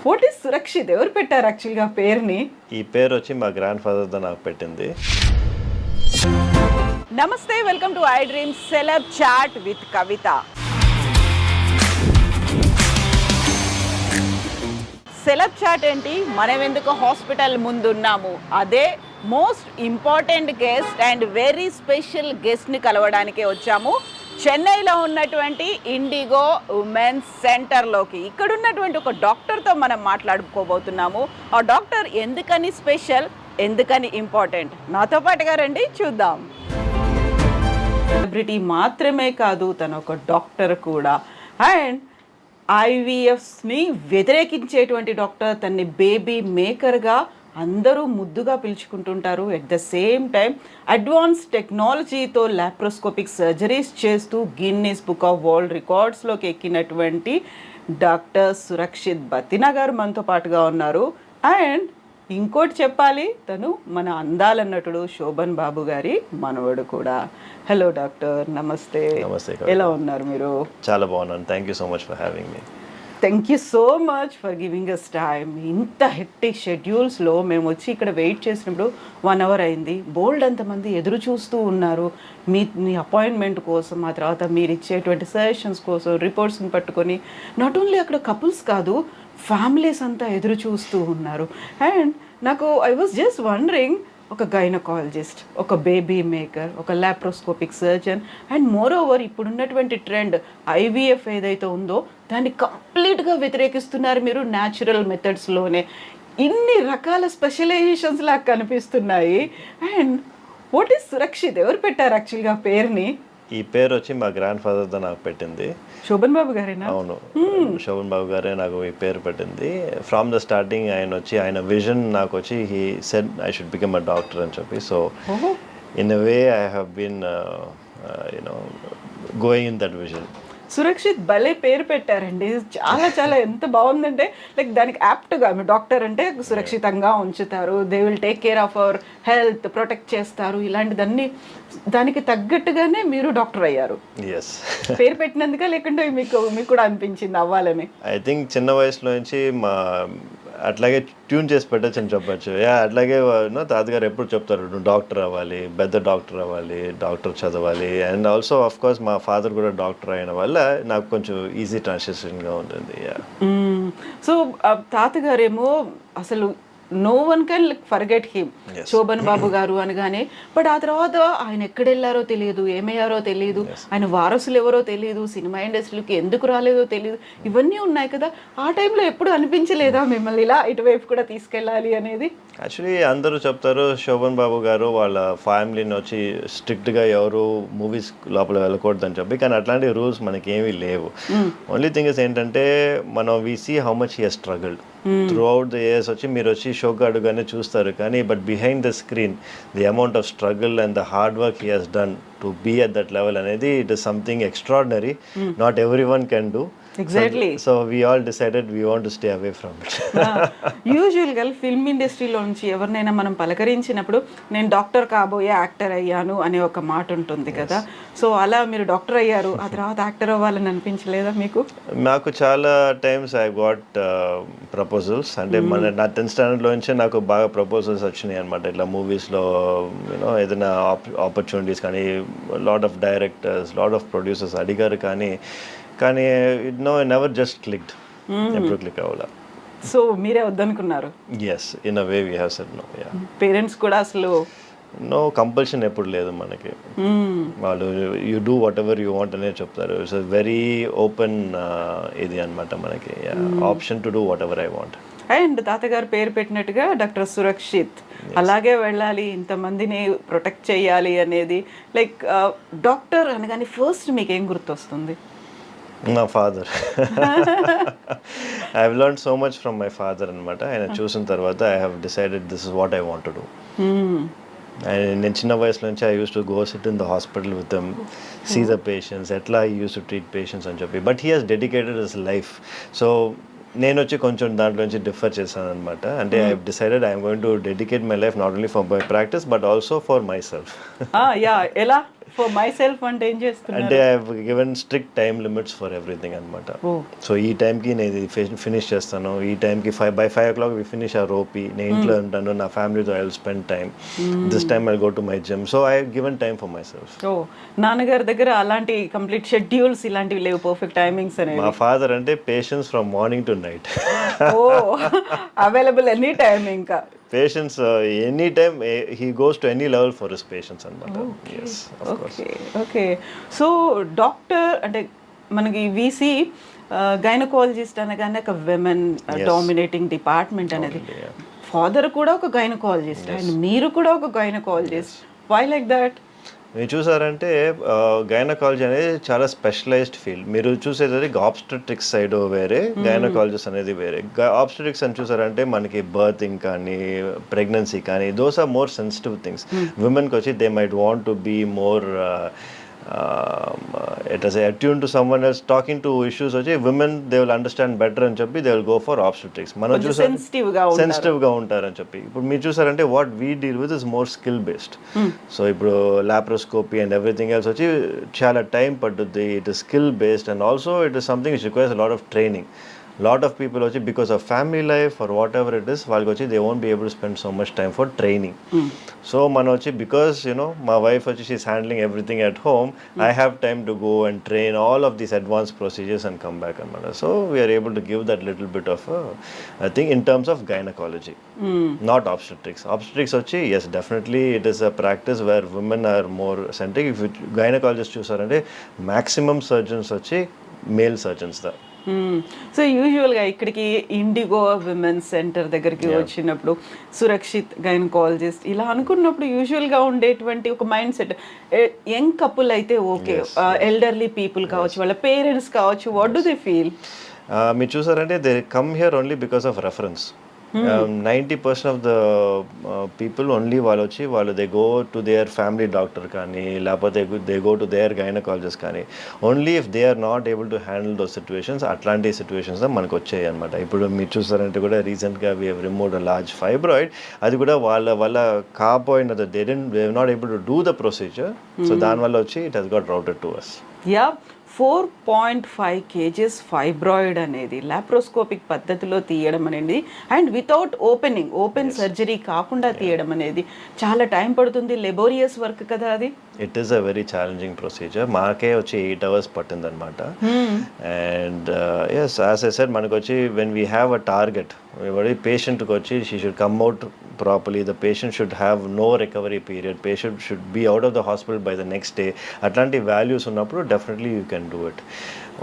What is Surakshit? ఎవరు పెట్టారు యాక్చువల్గా పేరుని? ఈ పేరు వచ్చి మా గ్రాండ్ ఫాదర్తో నాకు పెట్టింది. నమస్తే, welcome to I dream celeb chat with Kavitha. Celeb chat ఏంటి? మనం ఎందుకు హాస్పిటల్ ముందున్నాము, అదే most important guest and very special గెస్ట్ని కలవడానికే వచ్చాము చెన్నైలో ఉన్నటువంటి ఇండిగో ఉమెన్స్ సెంటర్లోకి. ఇక్కడ ఉన్నటువంటి ఒక డాక్టర్తో మనం మాట్లాడుకోబోతున్నాము. ఆ డాక్టర్ ఎందుకని స్పెషల్, ఎందుకని ఇంపార్టెంట్, నాతో పాటుగా రండి చూద్దాం. సెలబ్రిటీ మాత్రమే కాదు, తను ఒక డాక్టర్ కూడా. అండ్ ఐవీఎఫ్ని వ్యతిరేకించేటువంటి డాక్టర్. తన్ని బేబీ మేకర్గా అందరూ ముద్దుగా పిలుచుకుంటుంటారు. At the same time advance టెక్నాలజీతో లాప్రోస్కోపిక్ సర్జరీస్ చేస్తూ గిన్నీస్ బుక్ ఆఫ్ వరల్డ్ రికార్డ్స్లోకి ఎక్కినటువంటి డాక్టర్ సురక్షిత్ బత్తినా గారు మనతో పాటుగా ఉన్నారు. అండ్ ఇంకోటి చెప్పాలి, తను మన అందాల నటుడు శోభన్ బాబు గారి మనవడు కూడా. హలో డాక్టర్, నమస్తే. నమస్తే. ఎలా ఉన్నారు మీరు? చాలా బాగున్నాను. Thank you so much for having me. Thank you so much for giving us time. ఇంత హెక్టిక్ షెడ్యూల్స్లో మేము వచ్చి ఇక్కడ వెయిట్ చేసినప్పుడు 1 hour అయింది. బోల్డ్ అంతమంది ఎదురు చూస్తూ ఉన్నారు మీ అపాయింట్మెంట్ కోసం, ఆ తర్వాత మీరు ఇచ్చేటువంటి సజెషన్స్ కోసం, రిపోర్ట్స్ని పట్టుకొని. నాట్ ఓన్లీ అక్కడ కపుల్స్ కాదు, ఫ్యామిలీస్ అంతా ఎదురు చూస్తూ ఉన్నారు. అండ్ నాకు ఐ వాజ్ జస్ట్ వండరింగ్, ఒక గైనకాలజిస్ట్, ఒక బేబీ మేకర్, ఒక laparoscopic surgeon, and more over ఇప్పుడున్నటువంటి ట్రెండ్ ఐవీఎఫ్ ఏదైతే ఉందో దాన్ని కంప్లీట్గా వ్యతిరేకిస్తున్నారు మీరు న్యాచురల్ మెథడ్స్లోనే. ఇన్ని రకాల స్పెషలైజేషన్స్ లాగా కనిపిస్తున్నాయి. And what is Surakshit? ఎవరు పెట్టారు యాక్చువల్గా పేరుని? ఈ పేరు వచ్చి మా గ్రాండ్ ఫాదర్తో నాకు పెట్టింది. శోభన్ బాబు గారేనా? అవును, శోభన్ బాబు గారే నాకు ఈ పేరు పెట్టింది. ఫ్రమ్ ద స్టార్టింగ్ ఆయన విజన్ నాకు వచ్చి he said I should become a doctor అని చెప్పి. So in a way I have been going in that vision. Surakshit భలే పేరు పెట్టారండి. చాలా చాలా ఎంత బాగుందంటే, లైక్ దానికి యాప్ట్గా మీ డాక్టర్ అంటే సురక్షితంగా ఉంచుతారు, they will take care of our health, protect చేస్తారు, ఇలాంటిదన్నీ దానికి తగ్గట్టుగానే మీరు డాక్టర్ అయ్యారు. ఎస్. పేరు పెట్టినందుక, లేకుంటే మీకు కూడా అనిపించింది అవ్వాలని? ఐ థింక్ చిన్న వయసులో నుంచి అట్లాగే ట్యూన్ చేసి పెట్టచ్చు అని చెప్పచ్చు. అట్లాగే తాతగారు ఎప్పుడు చెప్తారు, నువ్వు డాక్టర్ అవ్వాలి, పెద్ద డాక్టర్ అవ్వాలి, డాక్టర్ చదవాలి. అండ్ ఆల్సో ఆఫ్ కోర్స్ మా ఫాదర్ కూడా డాక్టర్ అయిన వల్ల నాకు కొంచెం ఈజీ ట్రాన్సిషన్గా ఉంటుంది. సో తాతగారేమో అసలు no one can forget him, Shobhan Babu garu అనగానే. బట్ ఆ తర్వాత ఆయన ఎక్కడెళ్ళారో తెలియదు, ఏమయ్యారో తెలియదు, ఆయన వారసులు ఎవరో తెలియదు, సినిమా ఇండస్ట్రీకి ఎందుకు రాలేదో తెలియదు, ఇవన్నీ ఉన్నాయి కదా. ఆ టైంలో ఎప్పుడు అనిపించలేదా మిమ్మల్ని ఇలా ఇటువైపు కూడా తీసుకెళ్ళాలి అనేది? యాక్చువల్లీ అందరూ చెప్తారు శోభన్ బాబు గారు వాళ్ళ ఫ్యామిలీని వచ్చి స్ట్రిక్ట్గా ఎవరు మూవీస్ లోపల వెళ్ళకూడదని చెప్పి, కానీ అట్లాంటి రూల్స్ మనకి ఏమీ లేవు. ఓన్లీ థింగ్ ఇస్ ఏంటంటే మనం we see how much he has struggled throughout the years. వచ్చి మీరు వచ్చి షోకి అడుగానే చూస్తారు, కానీ but behind the screen the amount of struggle and the hard work he has done to be at that level అనేది it is something extraordinary. Not every one can do. Exactly. So we all decided we want to stay away from it. యూజువల్గా film ఇండస్ట్రీలో నుంచి ఎవరినైనా మనం పలకరించినప్పుడు నేను doctor కాబోయే actor అయ్యాను అనే ఒక మాట ఉంటుంది కదా. సో అలా మీరు డాక్టర్ అయ్యారు, ఆ తర్వాత యాక్టర్ అవ్వాలని అనిపించలేదా మీకు? నాకు చాలా టైమ్స్ ఐ గాట్ ప్రపోజల్స్. అంటే నా 10th స్టాండర్డ్లో నుంచే నాకు బాగా ప్రపోజల్స్ వచ్చినాయి అనమాట. ఇట్లా మూవీస్లో ఏదైనా ఆపర్చునిటీస్ కానీ, lot of directors, lot of producers అడిగారు, కానీ నెవర్ జస్ట్ క్లిక్డ్. ఎప్పుడు క్లిక్ అవ్వాలా. సో మీరే వద్దనుకున్నారు? Yes, in a way we have said no. Parents కూడా అసలు నో కంపల్షన్ ఎప్పుడు లేదు మనకి. వాళ్ళు you do whatever you want అనే చెప్తారు. ఇట్స్ వెరీ ఓపెన్ ఇది అనమాట మనకి, option to do whatever I want. And తాతగారు పేరు పెట్టినట్టుగా డాక్టర్ సురక్షిత్ అలాగే వెళ్ళాలి, ఇంతమందిని ప్రొటెక్ట్ చేయాలి అనేది. లైక్ డాక్టర్ అనగానే ఫస్ట్ మీకు ఏం గుర్తొస్తుంది? నా father. I have learned so much from my father అనమాట. ఆయన చూసిన తర్వాత I have decided this is what I want to do. నేను చిన్న వయసు నుంచి I use to go sit in the hospital with them, see the patients, ఎట్లా I use to treat patients అని చెప్పి. But he has dedicated his life. So నేను వచ్చి కొంచెం దాంట్లో నుంచి డిఫర్ చేశాను అనమాట. అంటే I decided I'm going to dedicate my life not only for my practice but also for my self. ఎలా ఫర్ మై సెల్ఫ్ అంటే ఏం చేస్తున్నారు? అంటే I have given strict time limits for everything అనమాట. సో ఈ టైంకి నేను ఇది ఫినిష్ చేస్తాను, ఈ టైంకి 5 o'clock వి ఫినిష్ ఆ రోపి, నేను ఇంట్లో ఉంటాను, నా ఫ్యామిలీతో I will spend time, this time I go to my gym. So I given time for myself. ఓ నాన్నగారి దగ్గర అలాంటి కంప్లీట్ షెడ్యూల్స్ ఇలాంటివి లేవు, పర్ఫెక్ట్ టైమింగ్స్ అనేవి? మా ఫాదర్ అంటే patients from morning to night. ఓ అవైలబుల్ ఎనీ టైం, ఇంకా patients any time, he goes to any level for his patients అనమాట. Okay okay. సో డాక్టర్ అంటే మనకి వీసీ గైనకాలజిస్ట్ అనగానే ఒక విమెన్ డామినేటింగ్ డిపార్ట్మెంట్ అనేది. ఫాదర్ కూడా ఒక గైనకాలజిస్ట్ అండ్ మీరు కూడా ఒక గైనకాలజిస్ట్. Why like that? మీరు చూసారంటే గైనకాలజీ అనేది చాలా స్పెషలైజ్డ్ ఫీల్డ్. మీరు చూసేది ఆబ్స్టెట్రిక్స్ సైడ్ వేరే, గైనకాలజిస్ట్ అనేది వేరే. ఆబ్స్టెట్రిక్స్ అని చూసారంటే మనకి బర్తింగ్ కానీ ప్రెగ్నెన్సీ కానీ those are more sensitive things. విమెన్కి వచ్చి they might want to be more it is attuned to someone else talking to issues వచ్చి women they will understand better అని చెప్పి they will go for obstetrics. మనం చూసారు sensitive గా ఉంటారని చెప్పి. ఇప్పుడు మీరు చూసారంటే what we deal with is more skill based. So ఇప్పుడు లాప్రోస్కోపీ అండ్ ఎవ్రీథింగ్ ఎల్స్ వచ్చి చాలా టైం పడుతుంది. It is skill based and also it is something which requires lot of training. Lot of people వచ్చి because of family life or whatever it is, వాళ్ళకి వచ్చి they won't be able to spend so much time for training. So మనం వచ్చి because my wife వచ్చి she's handling everything at home, I have time to go and train all of these advanced procedures and come back and so we are able to give that little bit of I think in terms of gynecology, not obstetrics. Obstetrics వచ్చి yes definitely it is a practice where women are more centric. If you gynecologist చూసారంటే maximum surgeons వచ్చి male surgeons దా. So యూజువల్గా ఇక్కడికి IndiGo women's centre దగ్గరికి వచ్చినప్పుడు Surakshit gynaecologist ఇలా అనుకున్నప్పుడు యూజువల్గా ఉండేటువంటి ఒక మైండ్ సెట్, యంగ్ కపుల్ అయితే ఓకే, ఎల్డర్లీ పీపుల్ కావచ్చు, వాళ్ళ పేరెంట్స్ కావచ్చు, వాట్ డు దే ఫీల్? మీరు చూసారంటే they come here only because of reference. 90% of the people only వాళ్ళు they go to their family doctor కానీ లేకపోతే they go to their gynaecologist కానీ only if they are not able to handle those situations. అట్లాంటి situations మనకు వచ్చాయి అనమాట. ఇప్పుడు మీరు చూసారంటే కూడా రీసెంట్గా we have removed a large fibroid. అది కూడా వాళ్ళ కాపోయిన they not able to do the procedure. So దానివల్ల వచ్చి it has got routed to us. 4.5 kgs fibroid అనేది లాప్రోస్కోపిక్ పద్ధతిలో తీయడం అనేది అండ్ వితౌట్ ఓపెన్ సర్జరీ కాకుండా తీయడం అనేది చాలా టైం పడుతుంది, లెబోరియస్ వర్క్ కదా అది. It is a very challenging procedure. మాకే వచ్చి 8 hours పట్టిందనమాట. And yes as I said మనకు వచ్చి when we have a target, పేషెంట్కి వచ్చి she should come out properly, the patient should have no recovery period, patient should be out of the hospital by the next day. Atlanti values unnappudu definitely you can do it.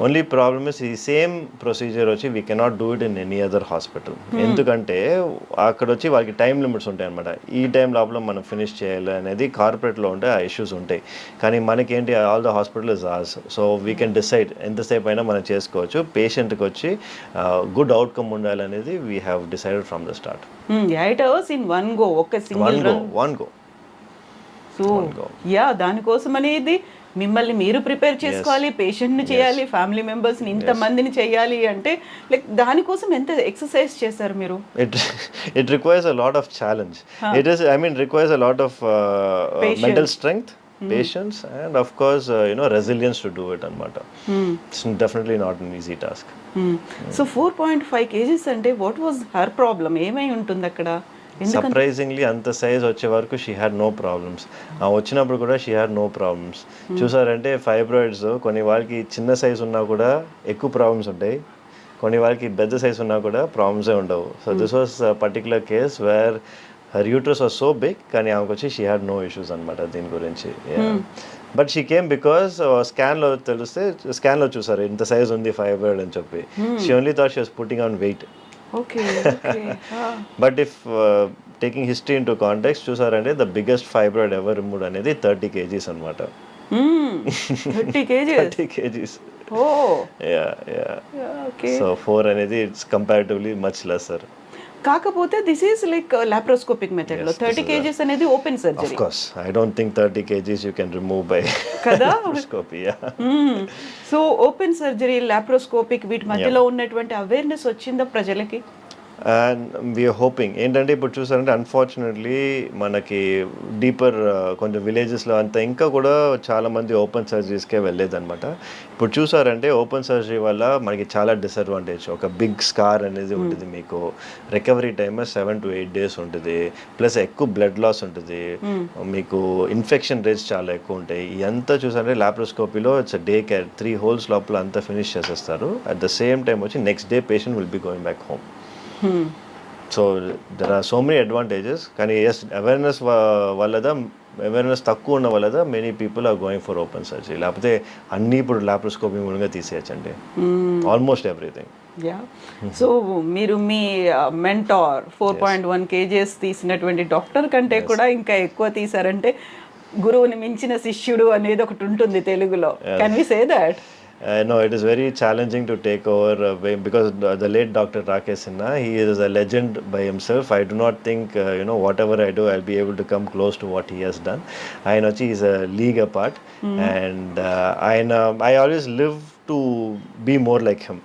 Only problem is the same procedure వచ్చి we cannot do it in any other hospital. ఎందుకంటే అక్కడ వచ్చి వాళ్ళకి time limits ఉంటాయి అనమాట. ఈ time లోపల మనం ఫినిష్ చేయాలి అనేది కార్పొరేట్లో ఉంటే ఆ ఇష్యూస్ ఉంటాయి. కానీ మనకేంటి all the hospital is ours. So we can decide ఎంతసేపు అయినా మనం చేసుకోవచ్చు. పేషెంట్కి వచ్చి గుడ్ అవుట్కమ్ ఉండాలనేది we have decided from the start. 8 hours in one go, ఒక సింగిల్ వన్ గో. సో దానికోసం అనేది మిమ్మల్ని మీరు ప్రిపేర్ చేసుకోవాలి, పేషెంట్ని చేయాలి, ఫ్యామిలీ మెంబర్స్ని ఇంతమందిని చేయాలి అంటే లైక్ దానికోసం ఎంత ఎక్సర్సైజ్ చేశారు మీరు? It requires a lot of challenge. It is requires a lot of mental strength, patience and of course resilience to do it anamata. It's definitely not an easy task. So 4.5 kgs ante what was her problem? ఏమై ఉంటుంది అక్కడ? Surprisingly అంత size వచ్చే వరకు she had no problems. వచ్చినప్పుడు కూడా she had no problems. చూసారంటే fibroids కొన్ని వాళ్ళకి చిన్న సైజ్ ఉన్నా కూడా ఎక్కువ ప్రాబ్లమ్స్ ఉంటాయి, కొన్ని వాళ్ళకి పెద్ద సైజ్ ఉన్నా కూడా ప్రాబ్లమ్సే ఉండవు. So this was particular case where her uterus was so big, కానీ ఆమెకు వచ్చి షీ హ్యాడ్ నో ఇష్యూస్ అనమాట దీని గురించి. బట్ షీ కేమ్ బికాస్ స్కాన్లో తెలిస్తే, స్కాన్లో చూసారు ఇంత సైజ్ ఉంది ఫైబ్రాయిడ్ అని చెప్పి. She only thought she was putting on weight. But if taking history into context చూసారంటే the biggest fibroid ever removed అనేది 30 kgs అనమాట. 30 kgs. సో 4 అనేది ఇట్స్ కంపారిటివ్లీ మచ్ లెస్సర్. కాకపోతే this is like laparoscopic method లో 30 kgs అనేది open surgery. Of course I don't think 30 kgs you can remove by కదా laparoscopy. So open surgery, laparoscopic వీటి మధ్యలో ఉన్నటువంటి అవేర్నెస్ వచ్చిందా ప్రజలకి? అండ్ వీఆర్ హోపింగ్ ఏంటంటే ఇప్పుడు చూసారంటే అన్ఫార్చునేట్లీ మనకి డీపర్ కొంచెం విలేజెస్లో అంతా ఇంకా కూడా చాలామంది ఓపెన్ సర్జరీస్కే వెళ్ళేదన్నమాట. ఇప్పుడు చూసారంటే ఓపెన్ సర్జరీ వల్ల మనకి చాలా డిసడ్వాంటేజ్. ఒక బిగ్ స్కార్ అనేది ఉంటుంది, మీకు రికవరీ టైమ్ 7 to 8 days ఉంటుంది, ప్లస్ ఎక్కువ బ్లడ్ లాస్ ఉంటుంది, మీకు ఇన్ఫెక్షన్ రేట్స్ చాలా ఎక్కువ ఉంటాయి. ఇదంతా చూసారంటే లాప్రోస్కోపీలో ఇట్స్ డే కేర్, 3 holes లోపల అంతా ఫినిష్ చేసేస్తారు. అట్ ద సేమ్ టైం వచ్చి next day patient will be going back home. So there are so many advantages. కానీ ఎస్, అవేర్నెస్ తక్కువ ఉన్న వల్ల many people are going for open surgery. లేకపోతే అన్నీ ఇప్పుడు లాప్రోస్కోపీ మూలంగా తీసేయచ్చండి, ఆల్మోస్ట్ ఎవ్రీథింగ్. యా. సో మీరు మీ మెంటార్ 4.1 kgs తీసినటువంటి డాక్టర్ కంటే కూడా ఇంకా ఎక్కువ తీసారంటే గురువుని మించిన శిష్యుడు అనేది ఒకటి ఉంటుంది తెలుగులో. Can we say that? No, it is very challenging to take over because the late Dr. Rakesh Sinha, he is a legend by himself. I do not think, whatever I do, I'll be able to come close to what he has done. I know he is a league apart, and I always live to be more like him.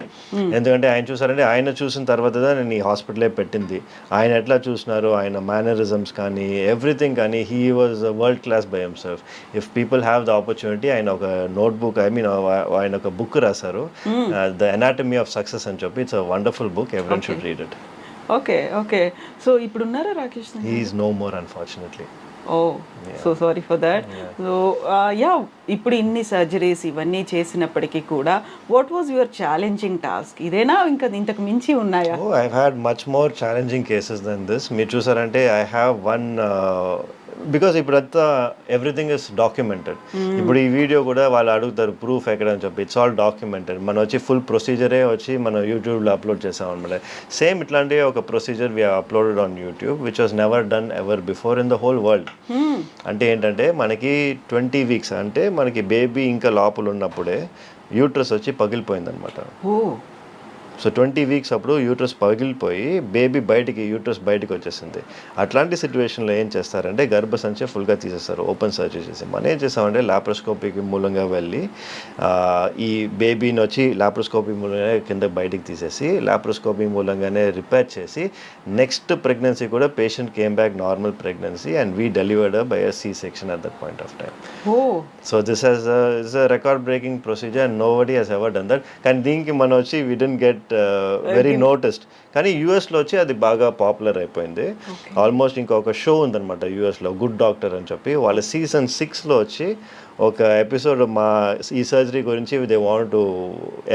ఎందుకంటే ఆయన చూసారంటే ఆయన చూసిన తర్వాత నేను ఈ హాస్పిటలే పెట్టింది. ఆయన ఎట్లా చూసినారు, ఆయన మేనరిజమ్స్ కానీ ఎవ్రీథింగ్ కానీ, he was world class by himself. If people have the opportunity, ఆయన ఒక నోట్బుక్, ఆయన ఒక బుక్ రాశారు, ద ఎనాటమీ ఆఫ్ సక్సెస్ అని చెప్పి. It's a wonderful book, everyone should read it. Okay. So ఇప్పుడు ఉన్నారా Rakesh? He is no more unfortunately. So sorry for that. So ఇప్పుడు ఇన్ని సర్జరీస్ ఇవన్నీ చేసినప్పటికీ కూడా what was your challenging task? ఇదేనా ఇంకా ఇంతకు మించి ఉన్నాయా? I had much more challenging cases than this. మీరు చూసారంటే ఐ హ్యావ్ వన్, బికాస్ ఇప్పుడంతా ఎవ్రీథింగ్ ఇస్ డాక్యుమెంటెడ్. ఇప్పుడు ఈ వీడియో కూడా వాళ్ళు అడుగుతారు ప్రూఫ్ ఎక్కడ అని చెప్పి, ఇట్స్ ఆల్ డాక్యుమెంటెడ్. మనం వచ్చి ఫుల్ ప్రొసీజరే వచ్చి మనం యూట్యూబ్లో అప్లోడ్ చేసాం అనమాట. సేమ్ ఇట్లాంటి ఒక procedure we uploaded on YouTube which was never done ever before in the whole world. అంటే ఏంటంటే మనకి 20 weeks అంటే మనకి బేబీ ఇంకా లోపల ఉన్నప్పుడే యూట్రస్ వచ్చి పగిలిపోయిందనమాట. సో 20 weeks అప్పుడు యూట్రస్ పగిలిపోయి యూట్రస్ బయటికి వచ్చేసింది. అట్లాంటి సిచ్యువేషన్లో ఏం చేస్తారంటే గర్భసంచి ఫుల్గా తీసేస్తారు, ఓపెన్ సర్జరీ చేసి. మనం ఏం చేస్తామంటే లాప్రోస్కోపీకి మూలంగా వెళ్ళి ఈ బేబీని వచ్చి లాప్రోస్కోపీ మూలంగా కింద బయటికి తీసేసి లాప్రోస్కోపీ మూలంగానే రిపేర్ చేసి నెక్స్ట్ ప్రెగ్నెన్సీ కూడా patient came back normal pregnancy and we delivered by a C-section at that point of time. So this is a record breaking procedure and nobody has ever done that. కానీ దీనికి మనం వచ్చి we didn't get very noticed. కానీ యూఎస్లో వచ్చి అది బాగా popular అయిపోయింది. ఆల్మోస్ట్ ఇంకొక షో ఉందన్నమాట యూఎస్లో, గుడ్ డాక్టర్ అని చెప్పి. వాళ్ళ season 6లో వచ్చి ఒక ఎపిసోడ్ మా ఈ సర్జరీ గురించి they want to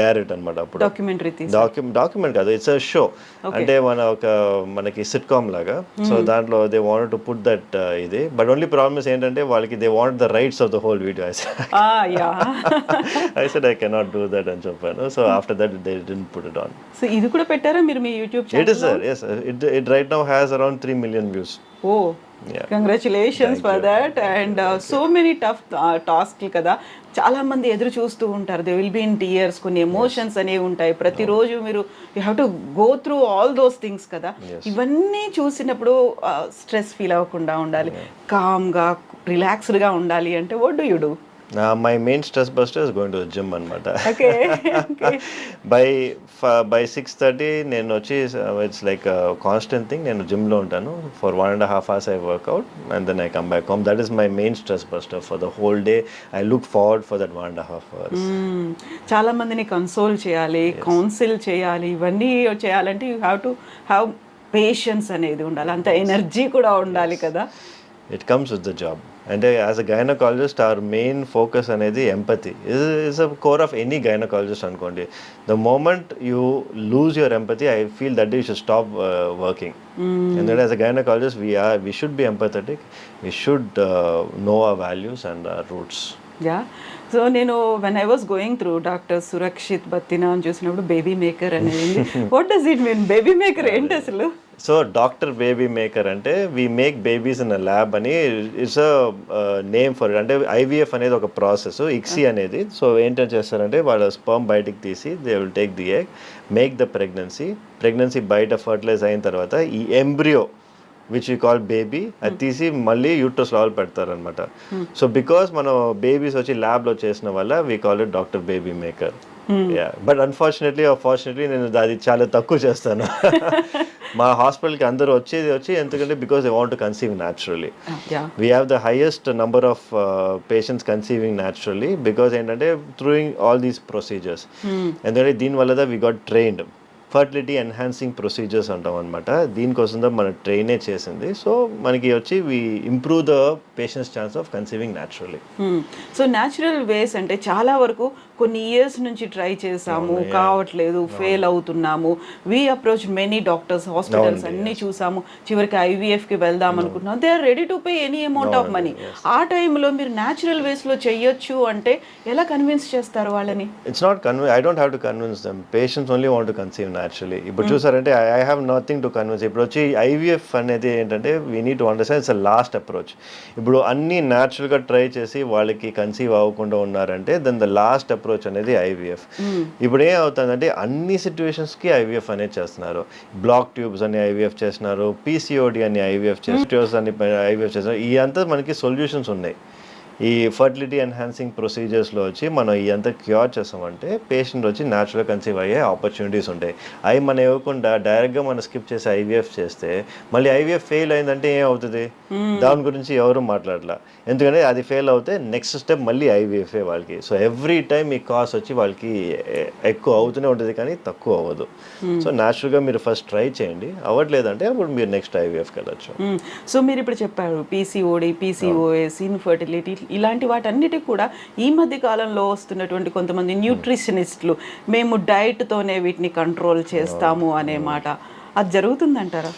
air it అనమాట. అప్పుడు డాక్యుమెంట్ కాదు, ఇట్స్ అ షో. అంటే మనకి సిట్కామ్ లాగా. సో దాంట్లో they want to put that ఇది. బట్ ఓన్లీ ప్రాబ్లమ్స్ ఏంటంటే వాళ్ళకి they want the rights of the whole video. I said I cannot do that అని చెప్పాను. So after that they didn't put it on. So ఇది కూడా పెట్టారా మీరు మీ YouTube channel? It is sir, yes, it right now has around 3 million views. Congratulations for that. And so many tough టాస్క్లు కదా, చాలా మంది ఎదురు చూస్తూ ఉంటారు. They will be in tears, కొన్ని ఎమోషన్స్ అనేవి ఉంటాయి. ప్రతిరోజు మీరు you have to go through all those things కదా. ఇవన్నీ చూసినప్పుడు స్ట్రెస్ ఫీల్ అవ్వకుండా ఉండాలి, కామ్గా రిలాక్స్డ్గా ఉండాలి అంటే what do you do? My main stress buster is going to the gym అనమాట. By 6:30 నేను వచ్చి ఇట్స్ లైక్ కాన్స్టెంట్ థింగ్. నేను జిమ్లో ఉంటాను for 1.5 hours. I work out and then I come back home. That is my main stress buster for the whole day. I look forward for that 1.5 hours. చాలా మందిని console చేయాలి, council చేయాలి, ఇవన్నీ చేయాలంటే you have to have patience అనేది ఉండాలి, అంత energy కూడా ఉండాలి కదా. It comes with the job. And as a gynecologist, our main focus అనేది empathy is a core of any gynecologist అనుకోండి. The moment you lose your empathy, I feel that you should stop working. And then as a gynecologist, we should be empathetic. We should know our values and our roots. So నేను when I was going through doctor Surakshit Battina అని చూసినప్పుడు baby maker అనేది, what does it mean? Baby maker ఏంటి అసలు? So doctor baby maker అంటే we make babies in a lab అని it's a name for it. అంటే IVF అనేది ఒక ప్రాసెస్, ICSI అనేది. సో ఏంటని చేస్తారంటే వాళ్ళ స్పర్మ్ బయటికి తీసి they will take the egg, make the pregnancy బయట ఫర్టిలైజ్ అయిన తర్వాత ఈ embryo which you call baby అది తీసి మళ్ళీ యూట్రస్ లోపల పెడతారనమాట. సో బికాస్ మనం బేబీస్ వచ్చి ల్యాబ్లో చేసిన వల్ల we call it doctor baby maker. But unfortunately fortunately నేను అది చాలా తక్కువ చేస్తాను. మా హాస్పిటల్కి అందరూ వచ్చి ఎందుకంటే because they want to conceive naturally. We have the highest number of patients conceiving naturally because ఏంటంటే త్రూయింగ్ ఆల్ దీస్ ప్రొసీజర్స్. ఎందుకంటే దీనివల్ల we got trained fertility enhancing procedures అంటాం అనమాట. దీనికోసం మనం ట్రైనే చేసింది. సో మనకి వచ్చి we improve the patients chance of conceiving naturally. So natural ways అంటే చాలా వరకు కొన్ని ఇయర్స్ నుంచి ట్రై చేసాము, కావట్లేదు, ఫెయిల్ అవుతున్నాము. We approach many doctors, hospitals అన్ని చూసాము, చివరికి ఐవీఎఫ్కి వెళ్దాం అనుకుంటున్నాం. They are ready to pay any amount of money. ఆ టైంలో మీరు న్యాచురల్ వేస్లో చెయ్యొచ్చు అంటే ఎలా కన్విన్స్ చేస్తారు వాళ్ళని? It's not I don't have to convince them. Patients only want to conceive naturally. ఇప్పుడు చూసారంటే I have nothing to convince. ఇప్పుడు వచ్చి ఐవీఎఫ్ అనేది ఏంటంటే we need to understand it's a last approach. ఇప్పుడు అన్ని న్యాచురల్గా ట్రై చేసి వాళ్ళకి కన్సీవ్ అవ్వకుండా ఉన్నారంటే దెన్ ద లాస్ట్ అప్రోచ్ అనేది ఐవీఎఫ్. ఇప్పుడు ఏమవుతుందంటే అన్ని సిచ్యువేషన్స్కి ఐవీఎఫ్ అనేది చేస్తున్నారు. బ్లాక్ ట్యూబ్స్ అని ఐవీఎఫ్ చేస్తున్నారు, పీసీఓడి అని ఐవీఎఫ్ చేస్తున్నారు, అని ఐవీఎఫ్ చేస్తున్నారు. ఈ అంతా మనకి సొల్యూషన్స్ ఉన్నాయి. ఈ ఫర్టిలిటీ ఎన్హాన్సింగ్ ప్రొసీజర్స్లో వచ్చి మనం ఇదంతా క్యూర్ చేస్తామంటే పేషెంట్ వచ్చి న్యాచురల్గా కన్సీవ్ అయ్యే ఆపర్చునిటీస్ ఉంటాయి. అవి మనం ఇవ్వకుండా డైరెక్ట్గా మనం స్కిప్ చేసి ఐవీఎఫ్ చేస్తే మళ్ళీ ఐవీఎఫ్ ఫెయిల్ అయిందంటే ఏమవుతుంది? దాని గురించి ఎవరు మాట్లాడలా. ఎందుకంటే అది ఫెయిల్ అవుతే నెక్స్ట్ స్టెప్ మళ్ళీ ఐవీఎఫే వాళ్ళకి. సో ఎవ్రీ టైమ్ ఈ కాస్ట్ వచ్చి వాళ్ళకి ఎక్కువ అవుతూనే ఉంటుంది కానీ తక్కువ అవ్వదు. సో న్యాచురల్గా మీరు ఫస్ట్ ట్రై చేయండి, అవ్వట్లేదంటే అప్పుడు మీరు నెక్స్ట్ ఐవీఎఫ్కి వెళ్ళచ్చు. సో మీరు ఇప్పుడు చెప్పారు పీసీఓడి, పీసీఓఎస్, ఇన్ఫర్టిలిటీ ఇలాంటి వాటన్నిటికి కూడా ఈ మధ్య కాలంలో వస్తున్నటువంటి కొంతమంది న్యూట్రిషనిస్టులు మేము డైట్తోనే వీటిని కంట్రోల్ చేస్తాము అనే మాట, అది జరుగుతుందంటారా?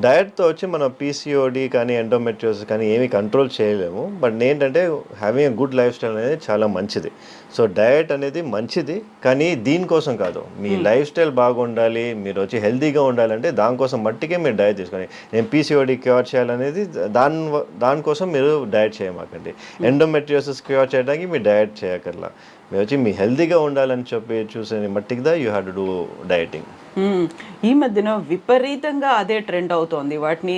డయట్తో వచ్చి మనం పీసీఓడి కానీ ఎండోమెట్రియోసిస్ కానీ ఏమీ కంట్రోల్ చేయలేము. బట్ ఏంటంటే having a good life style అనేది చాలా మంచిది. సో డయట్ అనేది మంచిది కానీ దీనికోసం కాదు. మీ లైఫ్ స్టైల్ బాగుండాలి, మీరు వచ్చి హెల్తీగా ఉండాలంటే దానికోసం మట్టికే మీరు డయట్ తీసుకొని నేను పీసీఓడి క్యూర్ చేయాలనేది దానికోసం మీరు డయట్ చేయమాకండి. ఎండోమెట్రియోసిస్ క్యూర్ చేయడానికి మీరు డయట్ చేయకర్లా. మీరు వచ్చి మీ హెల్తీగా ఉండాలని చెప్పి చూసే మట్టికిదా యూ హ్యావ్ టు డూ డయటింగ్. ఈ మధ్యన విపరీతంగా అదే ట్రెండ్ అవుతోంది. వాటిని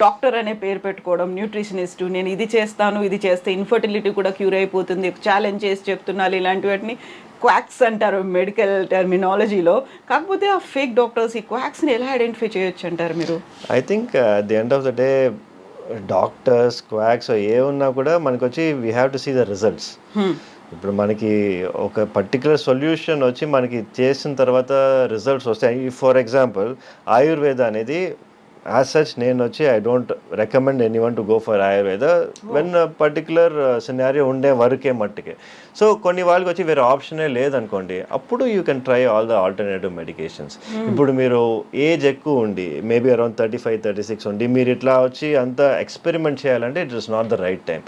డాక్టర్ అనే పేరు పెట్టుకోవడం, న్యూట్రిషనిస్ట్, నేను ఇది చేస్తాను, ఇది చేస్తే ఇన్ఫర్టిలిటీ కూడా క్యూర్ అయిపోతుంది, ఛాలెంజ్ చేసి చెప్తున్నాను, ఇలాంటి వాటిని క్వాక్స్ అంటారు మెడికల్ టర్మినాలజీలో. కాకపోతే ఆ ఫేక్ డాక్టర్స్ ఈ క్వాక్స్ని ఎలా ఐడెంటిఫై చేయొచ్చు అంటారు మీరు? I think at the end of the day doctors quacks ఏ ఉన్నా కూడా మనకు వచ్చి we have to see the results. ఇప్పుడు మనకి ఒక పర్టికులర్ సొల్యూషన్ వచ్చి మనకి చేసిన తర్వాత రిజల్ట్స్ వస్తాయి. ఫర్ ఎగ్జాంపుల్ ఆయుర్వేద అనేది యాజ్ సచ్ నేను వచ్చి I don't recommend anyone to go for Ayurveda when particular scenario ఉండే వరకే మట్టుకే. సో కొన్ని వాళ్ళకి వచ్చి వేరే ఆప్షనే లేదనుకోండి, అప్పుడు you can try all the alternative medications. ఇప్పుడు మీరు ఏజ్ ఎక్కువ ఉండి మేబీ అరౌండ్ 35-36 ఉండి మీరు ఇట్లా వచ్చి అంతా ఎక్స్పెరిమెంట్ చేయాలంటే it is not the right time.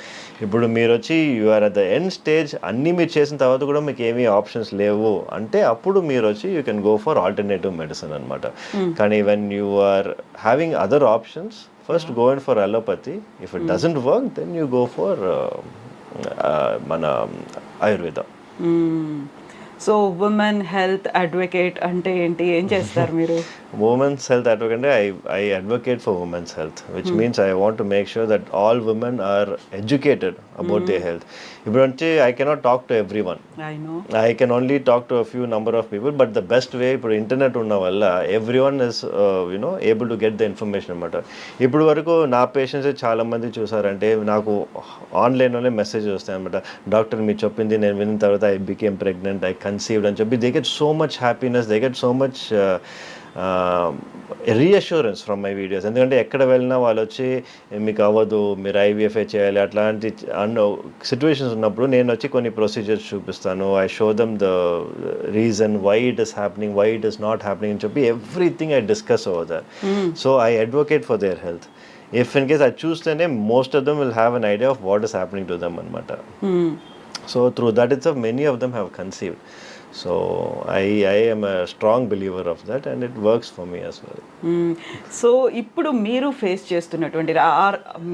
ఇప్పుడు మీరు వచ్చి you are at the end stage, అన్నీ మీరు చేసిన తర్వాత కూడా మీకు ఏమీ ఆప్షన్స్ లేవు అంటే అప్పుడు మీరు వచ్చి you can go for alternative medicine అనమాట. కానీ when you are having other options, first go in for allopathy. If it doesn't work, then you go for mana ayurveda. So women health advocate అంటే ఏంటి, ఏం చేస్తారు మీరు? Women's health advocate అంటే I advocate for women's health, which means I want to make sure that all women are educated about their health. ఇప్పుడు అంటే I cannot talk to everyone. I can only talk to a few number of people, but the best way ఇప్పుడు internet ఉన్న వల్ల everyone is able to get the information అనమాట. ఇప్పుడు వరకు నా patients చాలా మంది చూసారంటే నాకు ఆన్లైన్లోనే మెసేజ్ వస్తాయి అనమాట, డాక్టర్ మీరు చెప్పింది నేను విన్న తర్వాత I became pregnant, I conceived అని చెప్పి they get so much happiness, they get so much reassurance from my videos. ఎందుకంటే ఎక్కడ వెళ్ళినా వాళ్ళు వచ్చి మీకు అవ్వదు, మీరు ఐవీఎఫ్ఐ చేయాలి, అట్లాంటి సిచ్యువేషన్స్ ఉన్నప్పుడు నేను వచ్చి కొన్ని ప్రొసీజర్స్ చూపిస్తాను. I show them the reason why it is happening, why it is not happening అని చెప్పి everything I discuss over that. So I advocate for their health. If in case అది చూస్తేనే most of them will have an idea of what is happening to them అనమాట. So through that it's many of them have conceived. So I am a strong believer of that and it works for me as well. So ఇప్పుడు మీరు face చేస్తున్నటువంటి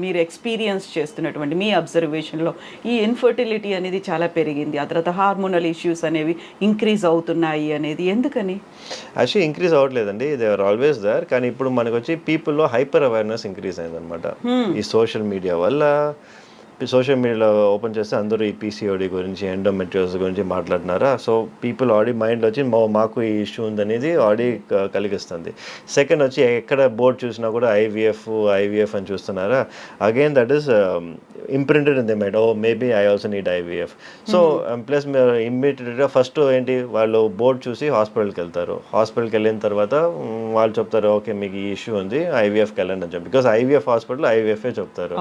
మీరు experience చేస్తున్నటువంటి మీ అబ్జర్వేషన్లో ఈ infertility అనేది చాలా పెరిగింది, ఆ తర్వాత హార్మోనల్ ఇష్యూస్ అనేవి ఇంక్రీజ్ అవుతున్నాయి అనేది ఎందుకని? యాక్చువల్లీ ఇంక్రీజ్ అవ్వట్లేదండి, దే ఆర్ ఆల్వేస్ దేర్. కానీ ఇప్పుడు మనకు వచ్చి పీపుల్లో హైపర్ అవేర్నెస్ ఇంక్రీజ్ అయిందనమాట ఈ సోషల్ మీడియా వల్ల. సోషల్ మీడియాలో ఓపెన్ చేస్తే అందరూ ఈ పీసీఓడి గురించి ఎండోమెట్రియోసిస్ గురించి మాట్లాడుతున్నారా. సో పీపుల్ ఆల్రెడీ మైండ్లో వచ్చి మాకు ఈ ఇష్యూ ఉందనేది ఆల్రెడీ కలిగిస్తుంది. సెకండ్ వచ్చి ఎక్కడ బోర్డు చూసినా కూడా ఐవీఎఫ్ అని చూస్తున్నారా. Again that is imprinted in the mind, maybe I also need IVF. So plus మీరు ఇమ్మీడియట్గా ఫస్ట్ ఏంటి వాళ్ళు బోర్డు చూసి హాస్పిటల్కి వెళ్తారు. హాస్పిటల్కి వెళ్ళిన తర్వాత వాళ్ళు చెప్తారు ఓకే మీకు ఈ ఇష్యూ ఉంది ఐవీఎఫ్కి వెళ్ళండి అని చెప్పి. బికాస్ ఐవీఎఫ్ హాస్పిటల్ ఐవీఎఫ్ఏ చెప్తారు.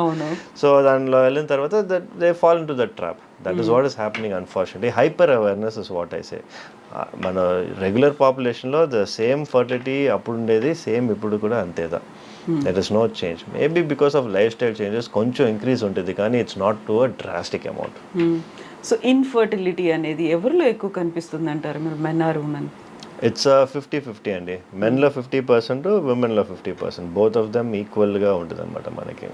సో దానిలో వెళ్ళిన తర్వాత they fall into that trap. That is what is happening unfortunately. Hyper awareness is what I say. మన రెగ్యులర్ పాపులేషన్లో ద సేమ్ ఫర్టిలిటీ అప్పుడు ఉండేది సేమ్ ఇప్పుడు కూడా అంతేదా. That is no change. Maybe because of lifestyle changes కొంచెం increase ఉంటుంది కానీ it's not to a drastic amount. So infertility అనేది ఎవరిలో ఎక్కువ కనిపిస్తుంది అంటారు మీరు, మెన్ ఆర్ ఉమెన్? ఇట్స్ 50-50 అండి. మెన్లో 50%, విమెన్లో 50%. బోత్ ఆఫ్ దెమ్ ఈక్వల్గా ఉంటుంది అనమాట మనకి.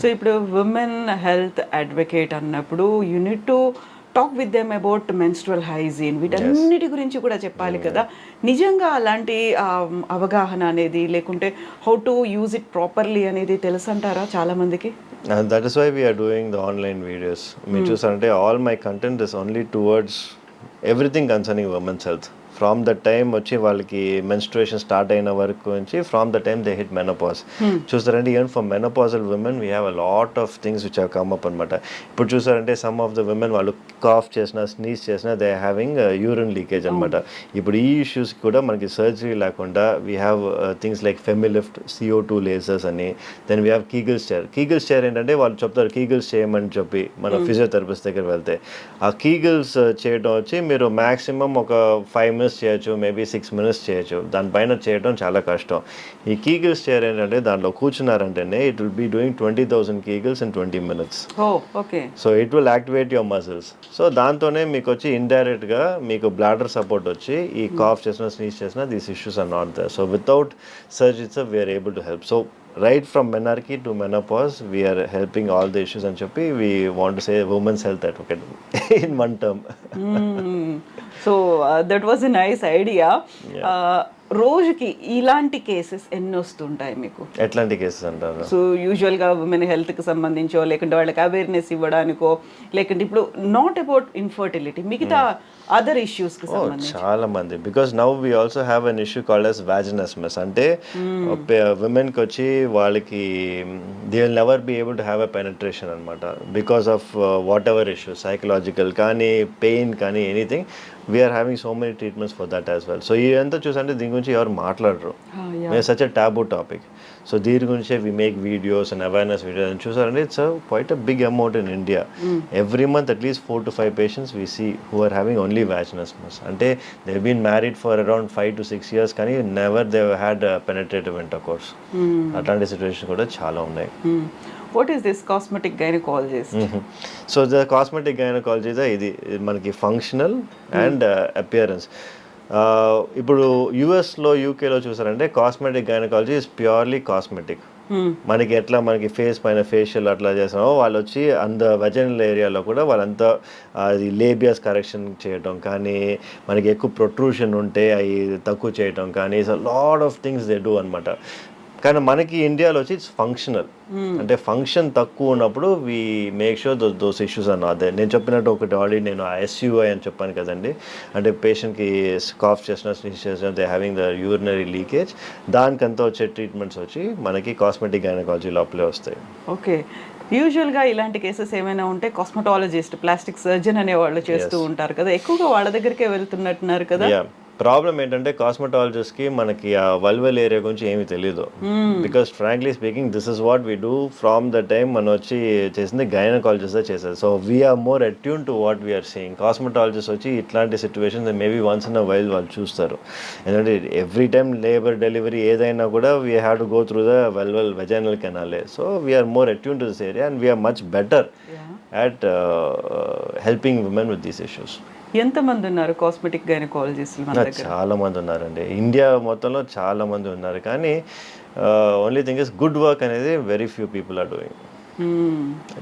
సో ఇప్పుడు విమెన్ హెల్త్ అడ్వకేట్ అన్నప్పుడు you need to talk with them about menstrual hygiene, వీటన్నిటి గురించి కూడా చెప్పాలి కదా. నిజంగా అలాంటి అవగాహన అనేది లేకుంటే how to use it properly అనేది తెలుసు అంటారా చాలా మందికి? That is why we're doing the online videos. మీరు చూసారంటే all my content is only towards everything concerning women's health. From the time వచ్చి వాళ్ళకి మెన్స్ట్రుయేషన్ స్టార్ట్ అయిన వరకు నుంచి from the time they hit menopause. చూస్తారంటే even for menopausal women we have a lot of things which have come up అనమాట. ఇప్పుడు చూసారంటే some of the women వాళ్ళు కాఫ్ చేసినా స్నీజ్ చేసినా దే హ్యావింగ్ యూరిన్ లీకేజ్ అనమాట. ఇప్పుడు ఈ ఇష్యూస్కి కూడా మనకి సర్జరీ లేకుండా we have things like FemiLift, CO2 lasers అని. Then we have Kegels chair. Kegels chair ఏంటంటే వాళ్ళు చెప్తారు కీగిల్స్ చేయమని చెప్పి మన ఫిజియోథెరపిస్ట్ దగ్గర వెళ్తే. ఆ కీగిల్స్ చేయడం వచ్చి మీరు మ్యాక్సిమం ఒక 5 minutes చేయొచ్చు, మేబీ 6 minutes చేయొచ్చు. దానిపైన చేయడం చాలా కష్టం. ఈ కీగిల్స్ చైర్ ఏంటంటే దాంట్లో కూర్చున్నారంటేనే it will be doing 20,000 Kegels in 20 minutes. So it will activate your muscles. So దాంతోనే మీకు వచ్చి ఇండైరెక్ట్గా మీకు బ్లాడర్ సపోర్ట్ వచ్చి ఈ కాఫ్ చేసినా స్నీజ్ చేసినా these issues are not there. So without surgeries we are able to help. So right from menarche to menopause we are helping all the issues and cheppi we want to say women's health advocate in one term. So that was a nice idea. రోజుకి ఇలాంటి cases ఎన్ని వస్తుంటాయి మీకు? ఎట్లాంటి cases అంటారు? So యూజువల్గా women హెల్త్కి సంబంధించో లేకుంటే వాళ్ళకి అవేర్నెస్ ఇవ్వడానికో లేకుంటే ఇప్పుడు నాట్ అబౌట్ ఇన్ఫర్టిలిటీ మిగతా అదర్ ఇష్యూస్కి సంబంధించి చాలా మంది. Because now we also have an issue called as vaginismus. అంటే విమెన్కి వచ్చి వాళ్ళకి they will never be able to have a penetration అనమాట because of whatever issues, psychological కానీ పెయిన్ కానీ anything. We're having so many treatments for that as well. So ఇదంతా చూసంటే దీని గురించి ఎవరు మాట్లాడరు. Such a taboo topic. So దీని గురించే వి make videos and awareness videos. అని చూసారంటే it's quite a big amount in India. Every month at least 4 to 5 patients we see who are having only vaginismus. అంటే they been married for around 5 to 6 years కానీ never they had penetrative intercourse. అట్లాంటి situation కూడా చాలా ఉన్నాయి. What is this cosmetic gynecologist? So the cosmetic gynecologist ఇది మనకి functional and appearance. ఇప్పుడు యూఎస్లో యూకేలో చూసారంటే cosmetic gynaecology is purely cosmetic. మనకి ఎట్లా మనకి ఫేస్ పైన ఫేషియల్ అట్లా చేస్తామో వాళ్ళు వచ్చి అంత వెజనల్ ఏరియాలో కూడా వాళ్ళంతా అది లేబియస్ కరెక్షన్ చేయటం కానీ మనకి ఎక్కువ ప్రొట్రూషన్ ఉంటే అవి తక్కువ చేయటం కానీ lot of things they do అనమాట. కానీ మనకి ఇండియాలో వచ్చి ఇట్స్ ఫంక్షనల్. అంటే ఫంక్షన్ తక్కువ ఉన్నప్పుడు we make sure those issues అన్న అదే నేను చెప్పినట్టు ఒకటి ఆల్రెడీ నేను SUI అని చెప్పాను కదండి. అంటే పేషెంట్కి కాఫ్ చేసిన స్నీజ్ చేసిన they having the urinary leakage, దానికంతా వచ్చే ట్రీట్మెంట్స్ వచ్చి మనకి కాస్మెటిక్ గైనకాలజీ లోపలే వస్తాయి. ఓకే. యూజువల్గా ఇలాంటి కేసెస్ ఏమైనా ఉంటే కాస్మెటాలజిస్ట్, ప్లాస్టిక్ సర్జన్ అనే వాళ్ళు చేస్తూ ఉంటారు కదా, ఎక్కువగా వాళ్ళ దగ్గరికే వెళ్తున్నట్టున్నారు కదా. ప్రాబ్లం ఏంటంటే కాస్మెటాలజిస్ట్కి మనకి ఆ వల్వెల్ ఏరియా గురించి ఏమీ తెలియదు. Because frankly speaking this is what we do from the time మనం వచ్చి చేసింది గైనకాలజిస్ట్ చేసేది. So we're more attune to what we're seeing. Cosmetologist వచ్చి ఇట్లాంటి సిచ్యువేషన్స్ maybe once in a while వాళ్ళు చూస్తారు. ఎందుకంటే ఎవ్రీ టైమ్ లేబర్ డెలివరీ ఏదైనా కూడా we have to go through the vaginal కెనాలే. So we're more attune to this area and we're much better at helping women with these issues. ఎంతమంది ఉన్నారు cosmetic గైనకాలజిస్టులు మన దగ్గర? చాలా మంది ఉన్నారండి. ఇండియా మొత్తంలో చాలా మంది ఉన్నారు. కానీ only thing is good work అనేది very few people are doing.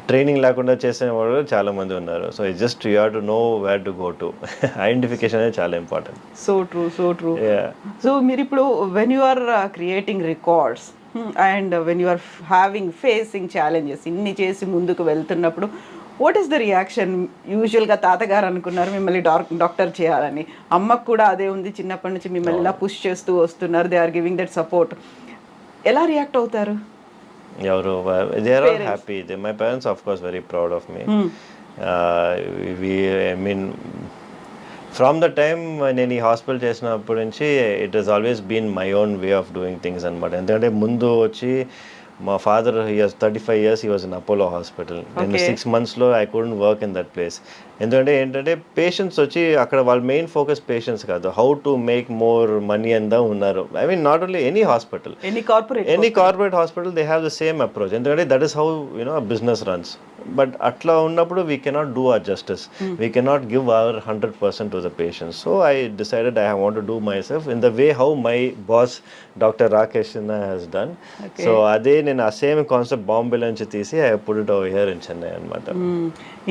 Training లేకుండా చేసే వాళ్ళు చాలా మంది ఉన్నారు. So it just you have to know where to go to. Identification అనేది చాలా ఇంపార్టెంట్. So true. సో మీరు ఇప్పుడు when you are creating records and when you are facing challenges ఇన్ని చేసి ముందుకు వెళ్తున్నప్పుడు వాట్ ఈస్ ద రియాక్షన్? యూజువల్గా తాతగారు అనుకున్నారు మిమ్మల్ని డాక్టర్ చేయాలని, అమ్మకు కూడా అదే ఉంది, చిన్నప్పటి నుంచి మిమ్మల్ని ఇలా పుష్ చేస్తూ వస్తున్నారు, they are giving that support. ఎలా రియాక్ట్ అవుతారు? ఎవరు they are all happy. My parents of course very proud of me. I mean from the time నేను ఈ హాస్పిటల్ చేసినప్పటి నుంచి it has always been my own way of doing things అనమాట. ఎందుకంటే ముందు వచ్చి మా father he was 35 years he was in Apollo hospital. నేను 6 monthsలో I couldn't work in that place. ఎందుకంటే ఏంటంటే పేషెంట్స్ వచ్చి అక్కడ వాళ్ళ మెయిన్ ఫోకస్ పేషెంట్స్ కాదు, how to make more money అందా ఉన్నారు. I mean not only any hospital, any corporate hospital they have the same approach. ఎందుకంటే that is how business runs. But అట్లా ఉన్నప్పుడు we cannot do our justice, we cannot give our 100% to the patients. So I decided I want to do myself in the way how my boss doctor Rakesh Sinha has done. So అదే నేను ఆ same concept బాంబేలో నుంచి తీసి I put it over here in Chennai అనమాట.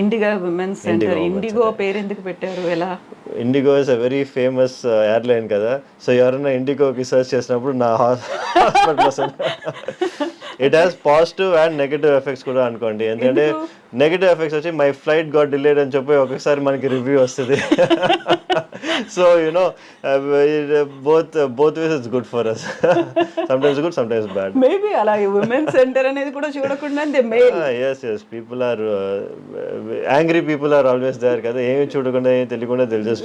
Indigo women's centre. Indigo పేరు ఎందుకు పెట్టారు? ఎలా? Indigo is a very famous airline కదా. సో ఎవరైనా ఇండిగోకి సర్చ్ చేసినప్పుడు నా hospital it has positive and negative effects కూడా అనుకోండి. ఎందుకంటే నెగటివ్ ఎఫెక్ట్స్ వచ్చి మై ఫ్లైట్ గాట్ డిలేడ్ అని చెప్పి ఒకసారి మనకి రివ్యూ వస్తుంది. So you know both ways it's good for us. Sometimes good, sometimes bad. Maybe అలా విమెన్ సెంటర్ అనేది కూడా చూడకుండా yes people are angry people are always there కదా. ఏమి చూడకుండా ఏమి తెలియకుండా they'll just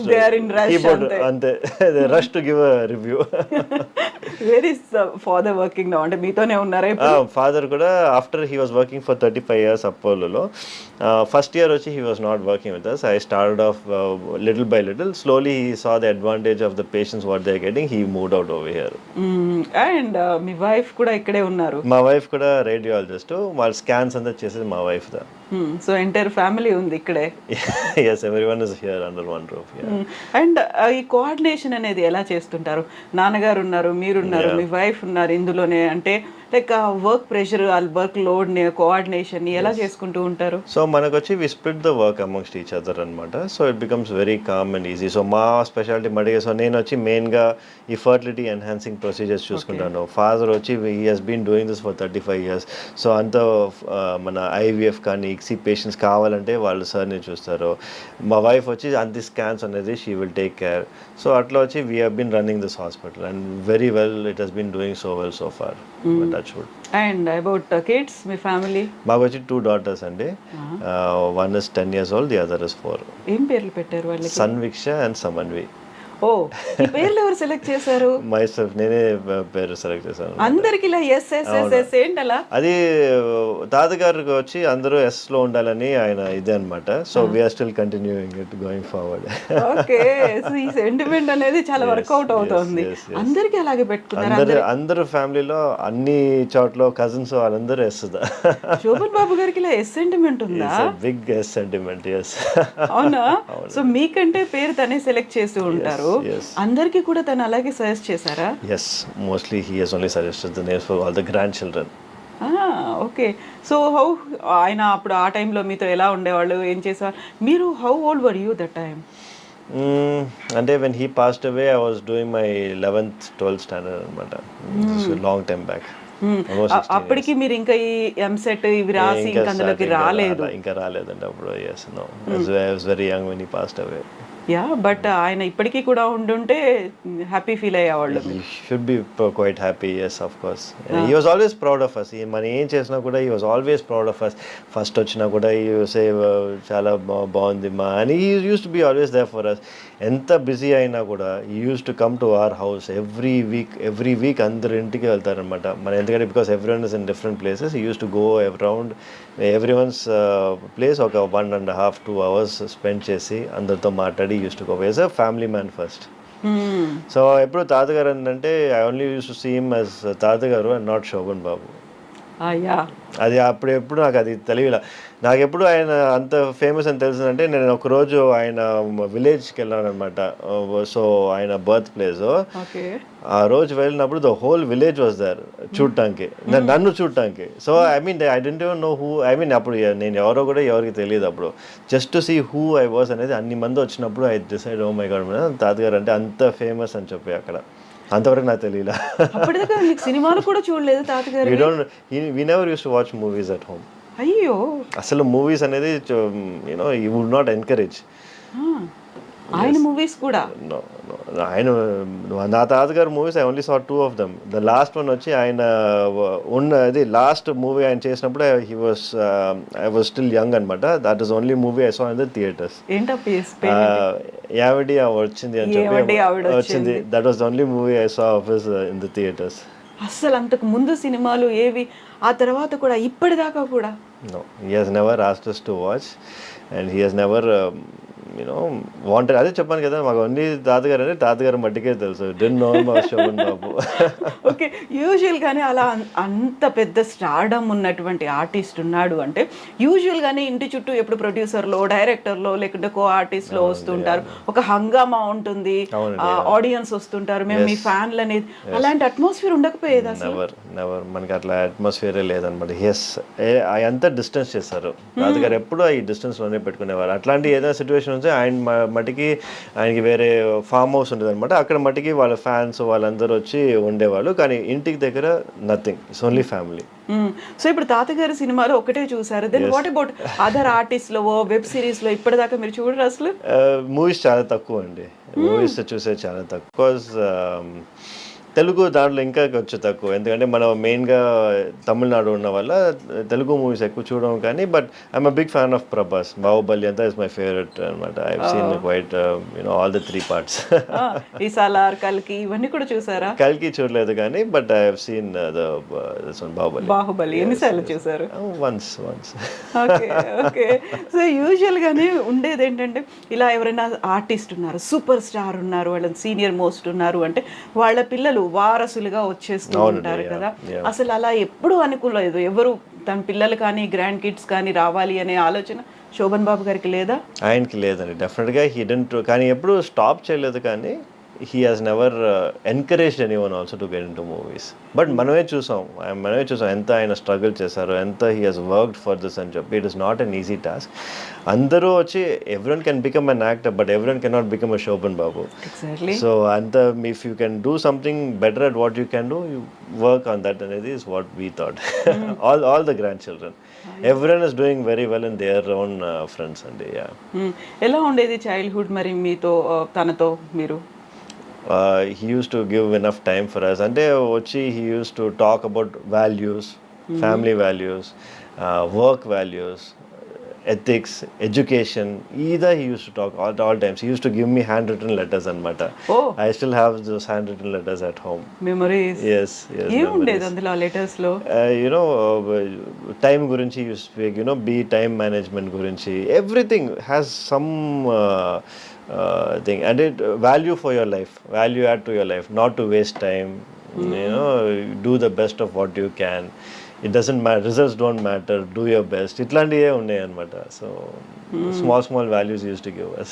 keyboard అంతే they rush to give a review. Where is father working now? అంటే మీతోనే ఉన్నారా? ఫాదర్ కూడా after he was working for 35 years అపోలోలో. ఫస్ట్ ఇయర్ వచ్చి he was not working with us. I started off little by little. Slowly he saw the advantage of the patients what they are getting. He moved out over here. And మీ wife కూడా ఇక్కడే ఉన్నారు? మా wife కూడా radiologist. వాళ్ళ scans అంతా చేసేది మా వైఫ్ దా. సో ఎంటైర్ ఫ్యామిలీ ఉంది ఇక్కడే? yes everyone is here under one roof. And ఈ కోఆర్డినేషన్ అనేది ఎలా చేస్తుంటారు? నాన్నగారు ఉన్నారు, మీరున్నారు, మీ వైఫ్ ఉన్నారు ఇందులోనే. అంటే like work pressure, work load, coordination ఎలా చేసుకుంటూ ఉంటారు? సో మనకు వచ్చి we split the work amongst each other అనమాట. So it becomes very calm and easy. So మా స్పెషాలిటీ మడిగా, సో నేను వచ్చి మెయిన్గా ఈ ఫర్టిలిటీ ఎన్హాన్సింగ్ ప్రొసీజర్స్ చూసుకుంటాను. ఫాదర్ వచ్చి he has been doing this for 35 years. So అంత మన ఐవీఎఫ్ కానీ ఇక్సీ పేషెంట్స్ కావాలంటే వాళ్ళు సార్ని చూస్తారు. మా వైఫ్ వచ్చి అంతి స్కాన్స్ అనేది she will take care. So అట్లా వచ్చి we have been running this hospital and very well it has been doing so well so far. And about kids, మీ ఫ్యామిలీ? మాకు వచ్చి 2 daughters అండి. One is 10 years old, the other is 4. ఏం పేర్లు పెట్టారు వాళ్ళకి? సన్విక్ష అండ్ సమన్వి. ఓ, ఈ పేర్లు ఎవరు సెలెక్ట్ చేశారు? మై సెల్ఫ్, నేనే పేరు సెలెక్ట్ చేశాను. అందరికి ఇలా ఎస్ ఎస్ ఎస్ ఎస్ ఏంటి అలా? అది తాతగారికి వచ్చి అందరూ ఎస్ లో ఉండాలని ఆయన ఇదే అన్నమాట. So we are still continuing it going forward. Okay, so ఈ సెంటిమెంట్ అనేది చాలా వర్కౌట్ అవుతుంది. అందరికి అలాగే పెట్టుకున్నారు? అందరూ ఫ్యామిలీలో అన్ని చోట్ల కజిన్స్ వాళ్ళందరూ ఎస్. శోభన్ బాబు గారికి ఇలా ఎస్ సెంటిమెంట్ ఉందా? Big S sentiment. ఎస్. అవునా? సో మీకంటే పేరు తనే సెలెక్ట్ చేస్తూ ఉంటారు. అందరికి కూడా తను అలాగే సజెస్ట్ చేశారా? yes mostly he has only suggested the names for all the grandchildren. Okay. So how ఆయన అప్పుడు ఆ టైంలో మీతో ఎలా ఉండేవాళ్ళు, ఏం చేసేవాళ్ళు? మీరు how old were you that time? అంటే when he passed away I was doing my 11th 12th standard అనమాట. long time back. అప్పటికి మీరు ఇంకా ఈ ఎంసెట్ ఇవి రాసి ఇంకా అందులోకి రాలేదు? ఇంకా రాలేదండి అప్పుడు. yes no I was very young when he passed away. Yeah, but ఆయన ఇప్పటికీ కూడా ఉండుంటే హ్యాపీ ఫీల్ అయ్యేవాళ్ళు. Should be quite happy. Yes of course. He was always proud of us. మనం ఏం చేసినా కూడా he was always proud of us. First వచ్చినా కూడా ఈ సే చాలా బాగుంది మా అని he use to be always there for us. ఎంత బిజీ అయినా కూడా he use to come to our house every week అందరు ఇంటికి వెళ్తారనమాట. మన ఎందుకంటే because everyone is in different places. He use to go around everyone's place ఒక 1.5 2 hours spend చేసి అందరితో మాట్లాడి used to go as a family man first. So ఎప్పుడు తాతగారు అంటే I only use to see him as తాతగారు and not Shobhan Babu. అది అప్పుడు ఎప్పుడు నాకు అది తెలియలే. నాకు ఎప్పుడు ఆయన అంత ఫేమస్ అని తెలిసిందంటే నేను ఒకరోజు ఆయన విలేజ్కి వెళ్ళాను అనమాట. సో ఆయన బర్త్ ప్లేస్. ఆ రోజు వెళ్ళినప్పుడు the whole village was there చూడటానికి, నన్ను చూడటానికి. So I mean I don't know who, I mean అప్పుడు నేను ఎవరో కూడా ఎవరికి తెలియదు అప్పుడు. Just to see who I was అనేది అన్ని మంది వచ్చినప్పుడు I decide oh my god తాతగారు అంటే అంత ఫేమస్ అని చెప్పి అక్కడ. అంతవరకు నాకు తెలియలా. అప్పటిదాకా మీకు సినిమాలు కూడా చూడలేదు తాతగారు? We never use to watch movies at home. అయ్యో, అసలు మూవీస్ అనేది యూ వుడ్ నాట్ ఎంకరేజ్. ఆయన మూవీస్ కూడా? No, no. ఆయన నా తాతగారు movies I only saw 2 of them. The last one వచ్చి ఆయన అది లాస్ట్ మూవీ ఆయన చేసినప్పుడు ఐ వాజ్ స్టిల్ యంగ్ అనమాట. That is only movie I saw in the theatres. యావడి వచ్చింది అని చెప్పి వచ్చింది. That was the only movie I saw of his in the theatres. అసలు అంతకు ముందు సినిమాలు ఏవి, ఆ తర్వాత కూడా ఇప్పటిదాకా కూడా? No, he has never asked us to watch and he has never wanted. అదే చెప్పాను కదా, మాకు అన్ని తాతగారు అంటే తాతగారు మట్టికే తెలుసు. డెంట్ నో మా శోభన్ బాబు. ఓకే, యూజువల్గానే అలా అంత పెద్ద స్టార్డమ్ ఉన్నటువంటి ఆర్టిస్ట్ ఉన్నాడు అంటే యూజువల్గానే ఇంటి చుట్టూ ఎప్పుడు ప్రొడ్యూసర్లో, డైరెక్టర్లో, లేకుంటే కో ఆర్టిస్ట్లో వస్తుంటారు, ఒక హంగామా ఉంటుంది, ఆడియన్స్ వస్తుంటారు, మేము మీ ఫ్యాన్లు అనేది. అలాంటి అట్మాస్ఫియర్ ఉండకపోయేది అసలు? నెవర్. మనకి అట్లా అట్మాస్ఫియరే లేదనమాట. అంతా డిస్టెన్స్ చేస్తారు. తాతగారు ఎప్పుడూ ఈ డిస్టెన్స్లోనే పెట్టుకునేవారు. అట్లాంటి ఏదైనా సిచ్యువేషన్ ఉంటే ఆయన మట్టికి ఆయనకి వేరే ఫామ్ హౌస్ ఉంటుంది అనమాట. అక్కడ మట్టికి వాళ్ళ ఫ్యాన్స్ వాళ్ళందరూ వచ్చి ఉండేవాళ్ళు. కానీ ఇంటికి దగ్గర nothing, it's only family. So ఇప్పుడు తాతగారి సినిమాలో ఒకటే చూసారు, దెన్ వాట్ అబౌట్ అదర్ ఆర్టిస్ట్లో, వెబ్ సిరీస్లో ఇప్పటిదాకా మీరు చూడరు అసలు? మూవీస్ చాలా తక్కువ అండి. మూవీస్ చూసే చాలా తక్కువ. బికాజ్ తెలుగు దాంట్లో ఇంకా కొంచెం తక్కువ. ఎందుకంటే మనం మెయిన్గా తమిళనాడు ఉన్న వల్ల తెలుగు మూవీస్ ఎక్కువ చూడడం. కానీ but I'm a big fan of Prabhas. Baahubali అంతా ఇస్ మై ఫేవరెట్ అనమాట. I have seen quite all the 3 parts. ఈ సాలార్, కల్కి ఇవన్నీ కూడా చూసారా? కల్కి చూడలేదు కానీ but I have seen the Baahubali. ఎన్నిసార్లు చూసారు? వన్స్. Okay okay. సో యూజువల్గానే ఉండేది ఏంటంటే, ఇలా ఎవరైనా ఆర్టిస్ట్ ఉన్నారు, సూపర్ స్టార్ ఉన్నారు, వాళ్ళ సీనియర్ మోస్ట్ ఉన్నారు అంటే వాళ్ళ పిల్లలు వారసులుగా వచ్చేస్తూ ఉంటారు కదా. అసలు అలా ఎప్పుడు అనుకోలేదు ఎవరు తన పిల్లలు కానీ గ్రాండ్ కిడ్స్ కానీ రావాలి అనే ఆలోచన శోభన్ బాబు గారికి లేదా? ఆయనకి లేదండి, డెఫినెట్గా హీ డెంట్. కానీ ఎప్పుడు స్టాప్ చేయలేదు. కానీ he has never encouraged anyone also to get into movies. But మనమే చూసాం ఎంత ఆయన స్ట్రగుల్ చేశారో, ఎంత he has worked for this అని చెప్పి. It is not an easy task. అందరూ వచ్చి everyone can become an actor, but everyone cannot become a Shobhan Babu. Exactly. So if you can do something better at what you can do, you work on that, and is what we thought. all the grandchildren. Everyone is doing very well in their own friends and yeah. ఎలా ఉండేది childhood మరి మీతో, తనతో మీరు? He used to give enough time for us. And he used to talk about values, family values, work values, ethics, education. Either he used to talk all times. He used to give me handwritten letters and matter. Oh. I still have those handwritten letters at home. Memories. Yes. ఏం ఉండేది అందులో letters లో? Time gurinchi you speak, be time management gurinchi. Everything has some thing, and it value for your life, value add to your life, not to waste time. Do the best of what you can. It doesn't matter, results don't matter, do your best. ఇట్లాంటివే ఉన్నాయి అన్నమాట. So small values use to give us.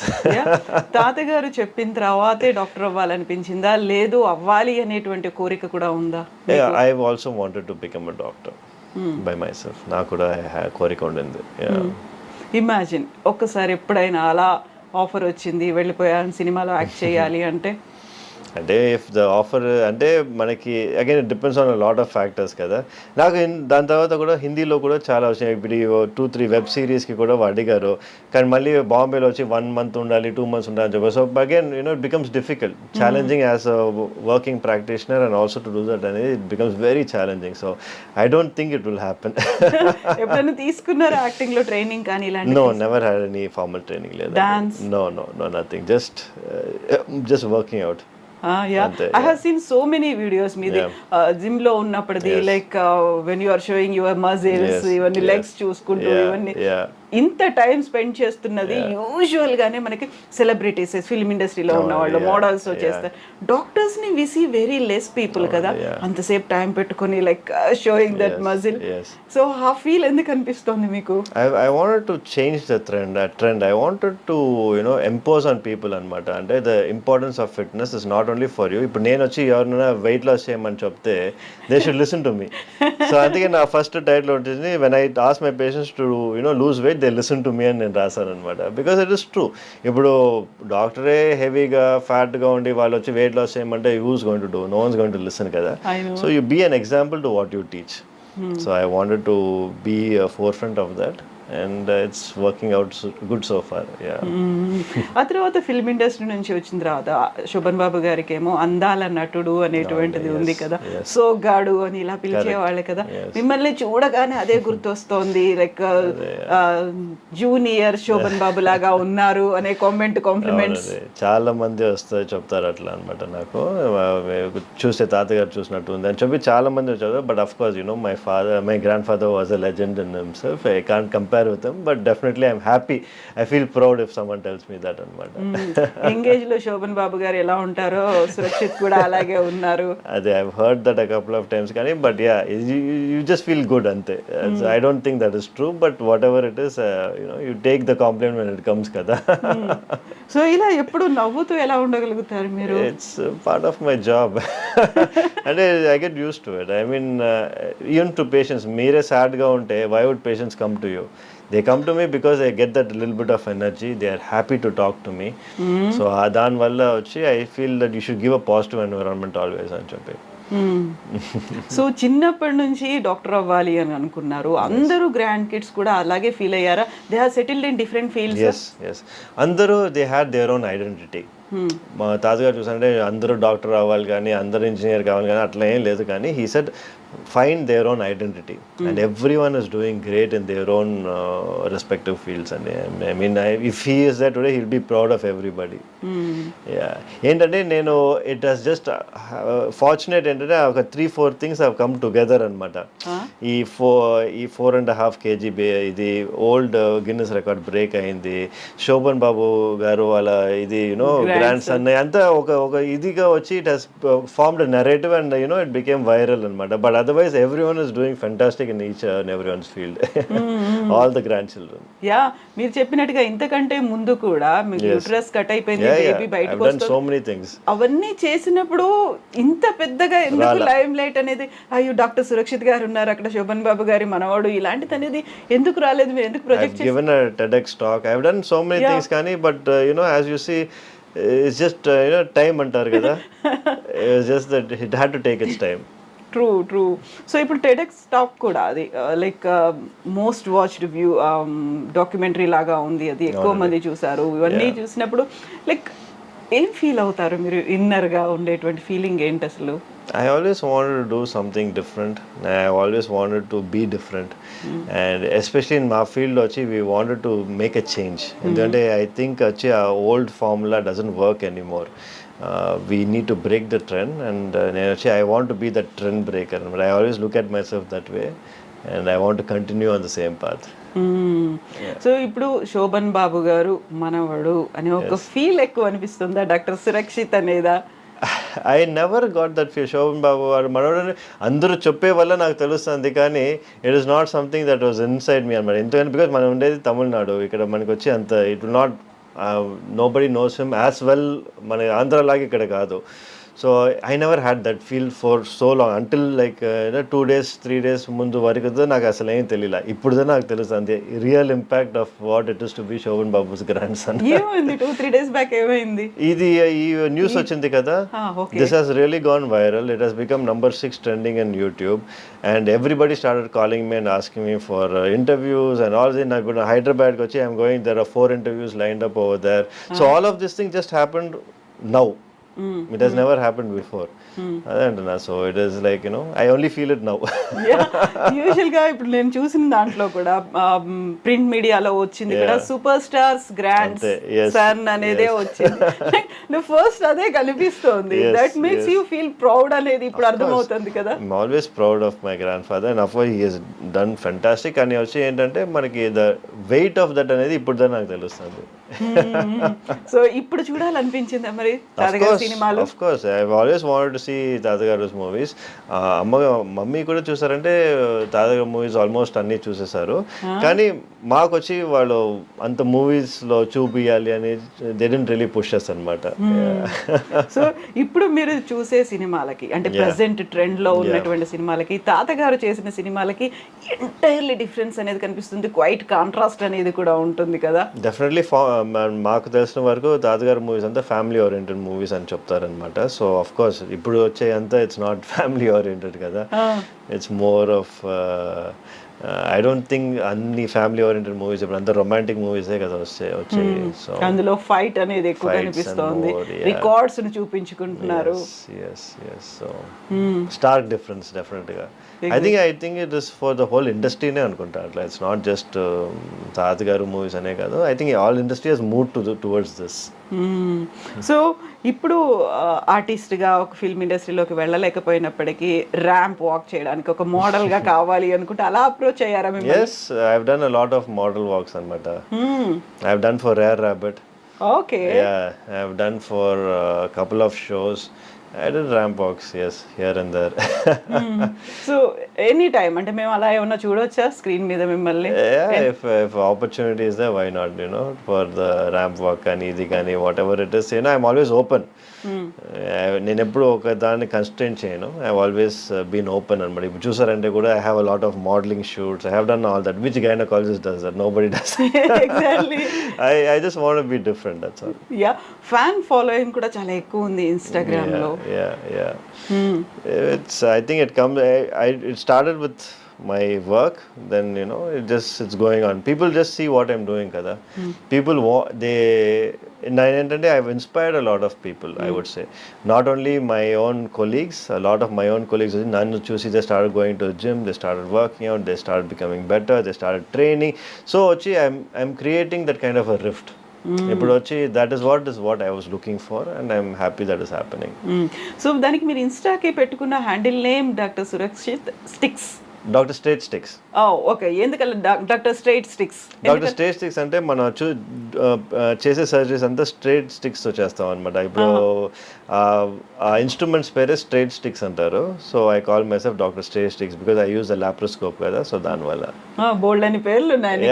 తాతగారు చెప్పిన తర్వాతే doctor అవ్వాలనిపించిందా, లేదు అవ్వాలి అనేటువంటి కోరిక కూడా ఉందా? I have also wanted to become a doctor by my self. నాకు కూడా కోరిక ఉండింది. ఇమాజిన్ ఒక్కసారి ఎప్పుడైనా అలా ఆఫర్ వచ్చింది, వెళ్ళిపోయాను సినిమాలో యాక్ట్ చేయాలి అంటే ఇఫ్ ద ఆఫర్ అంటే మనకి again it depends on lot of factors కదా. నాకు దాని తర్వాత కూడా హిందీలో కూడా చాలా వచ్చినాయి. ఇప్పుడు 2-3 వెబ్ సిరీస్కి కూడా అడిగారు. కానీ మళ్ళీ బాంబేలో వచ్చి 1 month ఉండాలి, 2 months ఉండాలి అని చెప్పారు. So again it becomes difficult, challenging as a working practitioner and also to do that అనేది it becomes very challenging. So I don't think it will happen. ఎప్పుడైనా తీసుకున్నారా యాక్టింగ్ లో ట్రైనింగ్ కానీ ఇలాంటి? No, never had any formal training. లేదు, no nothing, just working out. I have seen so many videos మీది gym లో ఉన్నప్పటిది, like when you are showing your muscles, ఇవన్నీ లెగ్స్ చూసుకుంటూ ఇవన్నీ ఇంత టైం స్పెండ్ చేస్తున్నది యూజువల్ గానే మనకి సెలబ్రిటీస్, ఫిల్మ్ ఇండస్ట్రీలో ఉన్న వాళ్ళు, మోడల్స్ చేస్తారు. డాక్టర్స్ ని we see very less people కదా అంతసేపు టైం పెట్టుకొని like showing that muscle. So ఆ ఫీల్ ఎందుకు అనిపిస్తుంది మీకు? I wanted to change the trend. I wanted to impose on people అన్నమాట. అంటే the importance of fitness is not only for you. ఇప్పుడు నేను వచ్చి ఎవరైనా వెయిట్ లాస్ చేయమని చెప్తే they should listen to me. So అందుకే నా ఫస్ట్ టైటిల్ ఉంటుంది, when I ask my patients to lose weight, they listen to me అని నేను రాశాను అనమాట. Because it is true. ఇప్పుడు డాక్టరే హెవీగా ఫ్యాట్గా ఉండి వాళ్ళు వచ్చి వెయిట్ లాస్ చేయమంటే who's going to do, no one's going to listen కదా. So you be an example to what you teach. So I wanted to be a forefront of that, and it's working out good so far. Yeah. ఆ తర్వాత film industry నుంచి వచ్చిన తర్వాత శోభన్ బాబు గారికి ఏమో అందాల నటుడు అనేటువంటిది ఉంది కదా, సోగ్గాడు అని ఇలా పిలిచేవాళ్ళే కదా. మిమ్మల్ని చూడగానే అదే గుర్తొస్తోంది, లైక్ జూనియర్ శోభన్ బాబు లాగా ఉన్నారు అనే కాంప్లిమెంట్స్ చాలా మంది వస్తారు చెప్తారు అట్లా అనమాట. నాకు చూస్తే తాతగారు చూసినట్టు ఉంది అని చెప్పి చాలా మంది వచ్చారు. But of course my grand father was a legend in himself. I can't compare with him, but definitely I'm happy. I feel proud if someone tells me that అనమాట. ఎంగేజ్ లో శోభన్ బాబు గారు ఎలా ఉంటారో సురక్షిత్ కూడా అలాగే ఉన్నారు. అదే I've heard that a couple of times కానీ, but yeah, you just feel good అంతే. I don't think that is true, but whatever it is, you take the compliment when it comes కదా. సో ఇలా ఎప్పుడు నవ్వుతూ ఎలా ఉండగలుగుతారు మీరు? It's part of my job. And I get used to it. I mean, even to patients, మీరే sad గా ఉంటే why would patients come to you? They come to me because I get that little bit of energy. They are happy to talk to me. So దాని వల్ల వచ్చి I feel that you should give a positive environment always అని చెప్పి. So చిన్నప్పటి నుంచి doctor అవ్వాలి అని అనుకున్నారు. అందరూ గ్రాండ్ కిడ్స్ కూడా అలాగే ఫీల్ అయ్యారా? They have settled in different fields. yes అందరూ they had their own identity. మా తాతగారు చూసంటే అందరూ డాక్టర్ అవ్వాలి కానీ అందరూ ఇంజనీర్ కావాలి కానీ అట్లా ఏం లేదు. కానీ he said find their own identity, and everyone is doing great in their own respective fields. And I mean, if he is there today, he'll be proud of everybody. Yeah, ఏంటంటే నేను it has just fortunate ఏంటంటే ఒక 3-4 things have come together అనమాట. ఈ 4.5 kg ఇది old Guinness record break అయింది. శోభన్ బాబు గారు వాళ్ళ ఇది గ్రాండ్ సన్ అంతా ఒక ఇదిగా వచ్చి it has formed narrative and it became viral అనమాట. But otherwise everyone is doing fantastic in each and everyone's field. All the grandchildren. Yeah, మీరు చెప్పినట్టుగా ఇంతకంటే ముందు కూడా మీకు యూట్రస్ కట్ అయిపోయింది, బేబీ బయటకు వస్తుంది, so many things. అవన్నీ చేసినప్పుడు ఇంత పెద్దగా ఎందుకు లైమ్ లైట్ అనేది, అయ్యో డాక్టర్ సురక్షిత్ గారు ఉన్నారు అక్కడ, శోభన్ బాబు గారి మనవాడు, ఇలాంటిది అనేది ఎందుకు రాలేదు? మీరు ఎందుకు ప్రొజెక్ట్ చేశారు? Given a TEDx talk, I have done so many things కానీ, but as you see, it's just time అంటారు కదా. It's just that it had to take its time. True. So ఇప్పుడు టెడెక్స్ టాక్ కూడా అది like most watched view documentary లాగా ఉంది, అది ఎక్కువ మంది చూసారు. ఇవన్నీ చూసినప్పుడు లైక్ ఏం ఫీల్ అవుతారు మీరు? ఇన్నర్గా ఉండేటువంటి ఫీలింగ్ ఏంటి అసలు? I always wanted to do something different. I always wanted to be different. And especially in my field వచ్చి we wanted to make a change. ఎందుకంటే I think వచ్చి ఆ old formula doesn't work anymore. We need to break the trend, and I want to be the trend breaker. But I always look at myself that way, and I want to continue on the same path. So ఇప్పుడు శోభన్ బాబు గారు మనవడు అనే ఒక feel ఎక్కువ అనిపిస్తుందా doctor Surakshit అనేదా? I never got that feel. Shobhan Babu garu మనవడు అందరూ చెప్పే వల్ల నాకు తెలుస్తుంది, కానీ it is not something that was inside me అనమాట. ఎందుకంటే బికాజ్ మనం ఉండేది తమిళనాడు, ఇక్కడ మనకి వచ్చి అంత it will not nobody knows him as well మన ఆంధ్ర లాగా ఇక్కడ కాదు. So I never had that feel for so long until like 2 days 3 days ముందు వరకు నాకు అసలు ఏం తెలియలే. ఇప్పుడు నాకు తెలుస్తుంది real impact of what it is to be Shobhan Babu's grandson. 2-3 days back ఏమైంది? ఇది ఈ న్యూస్ వచ్చింది కదా, this has really gone viral. It has become number 6 trending in YouTube, and everybody started calling me and asking me for interviews and all this. Now Hyderabad kochi I'm going, there are 4 interviews lined up over there. So all of this thing just happened now. It has never happened before. అదేంటన్నా. So it is like I only feel it now. యూజువల్గా ఇప్పుడు నేను చూసిన దాంట్లో కూడా print మీడియాలో వచ్చింది కూడా సూపర్ స్టార్స్ గ్రాండ్ సన్ అనేదే వచ్చింది. ఫస్ట్ అదే కనిపిస్తోంది. That makes you feel proud అనేది ఇప్పుడు అర్థమవుతుంది కదా. I'm always proud of my grand father, and of course he has done fantastic. అని వచ్చి ఏంటంటే మనకి ద వెయిట్ ఆఫ్ దట్ అనేది ఇప్పుడు నాకు తెలుస్తుంది. సో ఇప్పుడు చూడాలనిపించిందా మరి? సినిమాలు? Of course I always wanted to see తాతగారు మూవీస్. మమ్మీ కూడా చూసారంటే తాతగారు మూవీస్ ఆల్మోస్ట్ అన్నీ చూసేసారు. కానీ మాకు వచ్చి వాళ్ళు అంత మూవీస్లో చూపియాలి అని దే డిడ్ంట్ రియలీ పుష్ అనమాట. సో ఇప్పుడు మీరు చూసే సినిమాలకి అంటే ప్రెసెంట్ ట్రెండ్ లో ఉన్నటువంటి సినిమాలకి తాతగారు చేసిన సినిమాలకి ఎంటైర్లీ డిఫరెన్స్ అనేది కనిపిస్తుంది. క్వైట్ కాంట్రాస్ట్ అనేది కూడా ఉంటుంది కదా. డెఫినెట్లీ మాకు తెలిసిన వరకు తాతగారు మూవీస్ అంతా ఫ్యామిలీ ఓరియంటెడ్ మూవీస్ అని చెప్తారనమాట. సో ఆఫ్ కోర్స్ ఇప్పుడు వచ్చే అంతా ఇట్స్ నాట్ ఫ్యామిలీ ఓరియంటెడ్ కదా, it's more of I don't think అన్ని ఫ్యామిలీ ఓరియంటెడ్ మూవీస్ ఇప్పుడు అంతా రొమాంటిక్ మూవీసే కదా వచ్చాయి. సో అందులో ఫైట్ అనేది ఎక్కువ కనిపిస్తోంది, రికార్డ్స్ ని చూపించుకుంటున్నారు. సో స్టార్క్ డిఫరెన్స్ డెఫినెట్గా. I think it is for the whole ఇండస్ట్రీనే అనుకుంటా అట్లా. ఇట్స్ నాట్ జస్ట్ తాతగారు మూవీస్ అనే కాదు, I think all industry has move towards this. So ఇప్పుడు ఆర్టిస్ట్గా ఒక ఫిల్మ్ ఇండస్ట్రీలోకి వెళ్ళలేకపోయినప్పటికీ ర్యాంప్ వాక్ చేయడానికి ఒక మోడల్గా కావాలి అనుకుంటే అలా అప్రోచ్ అయ్యారా మిమ్మల్ని? Yes, I've done a lot of model walks అనమాట. I've done for Rare Rabbit. Okay. Yeah, I've done for a couple of shows. I did ramp walks, yes, here and there. So any time అంటే మేము అలా ఏమన్నా చూడొచ్చా screen మీద మిమ్మల్ని? Yeah, if opportunity is there, why not, for the ramp walk కానీ ఇది కానీ whatever it is, I'm always open. నేను ఎప్పుడు ఒక దాన్ని కన్స్టెంట్ చేయను. ఐ ఆల్వేస్ బీన్ ఓపెన్ అనమాట. ఇప్పుడు చూసారంటే కూడా I have a lot of modelling shoots, I have done all that which gynaecologist does that, nobody does. Exactly. I just want to be different, that's all. Yeah, fan following కూడా చాలా ఎక్కువ ఉంది Instagram లో. Yeah. It's I think it comes it started with my work, then it's going on. People just see what I'm doing kada. People ఏంటంటే I've inspired a lot of people, I would say. Not only my own colleagues, a lot of my own colleagues nanu chusi they started going to the gym, they started working out, they started becoming better, they started training. So I'm creating that kind of a rift. ఇప్పుడు వచ్చి that is what I was looking for, and I'm happy that is happening. So దానికి మీరు ఇన్స్టాకి పెట్టుకున్న handle name doctor Surakshit sticks. Doctor straight sticks. Okay, ఎందుకలా doctor straight sticks? Doctor straight sticks అంటే మనం చేసే సర్జరీస్ అంతా స్ట్రైట్ స్టిక్స్తో చేస్తాం అనమాట. ఇప్పుడు ఆ ఇన్స్ట్రుమెంట్స్ పేరే స్ట్రైట్ స్టిక్స్ అంటారు. So I call my self doctor straight sticks because I use the laparoscope కదా, సో దానివల్ల. బోల్డ్ అని పేర్లు ఉన్నాయి.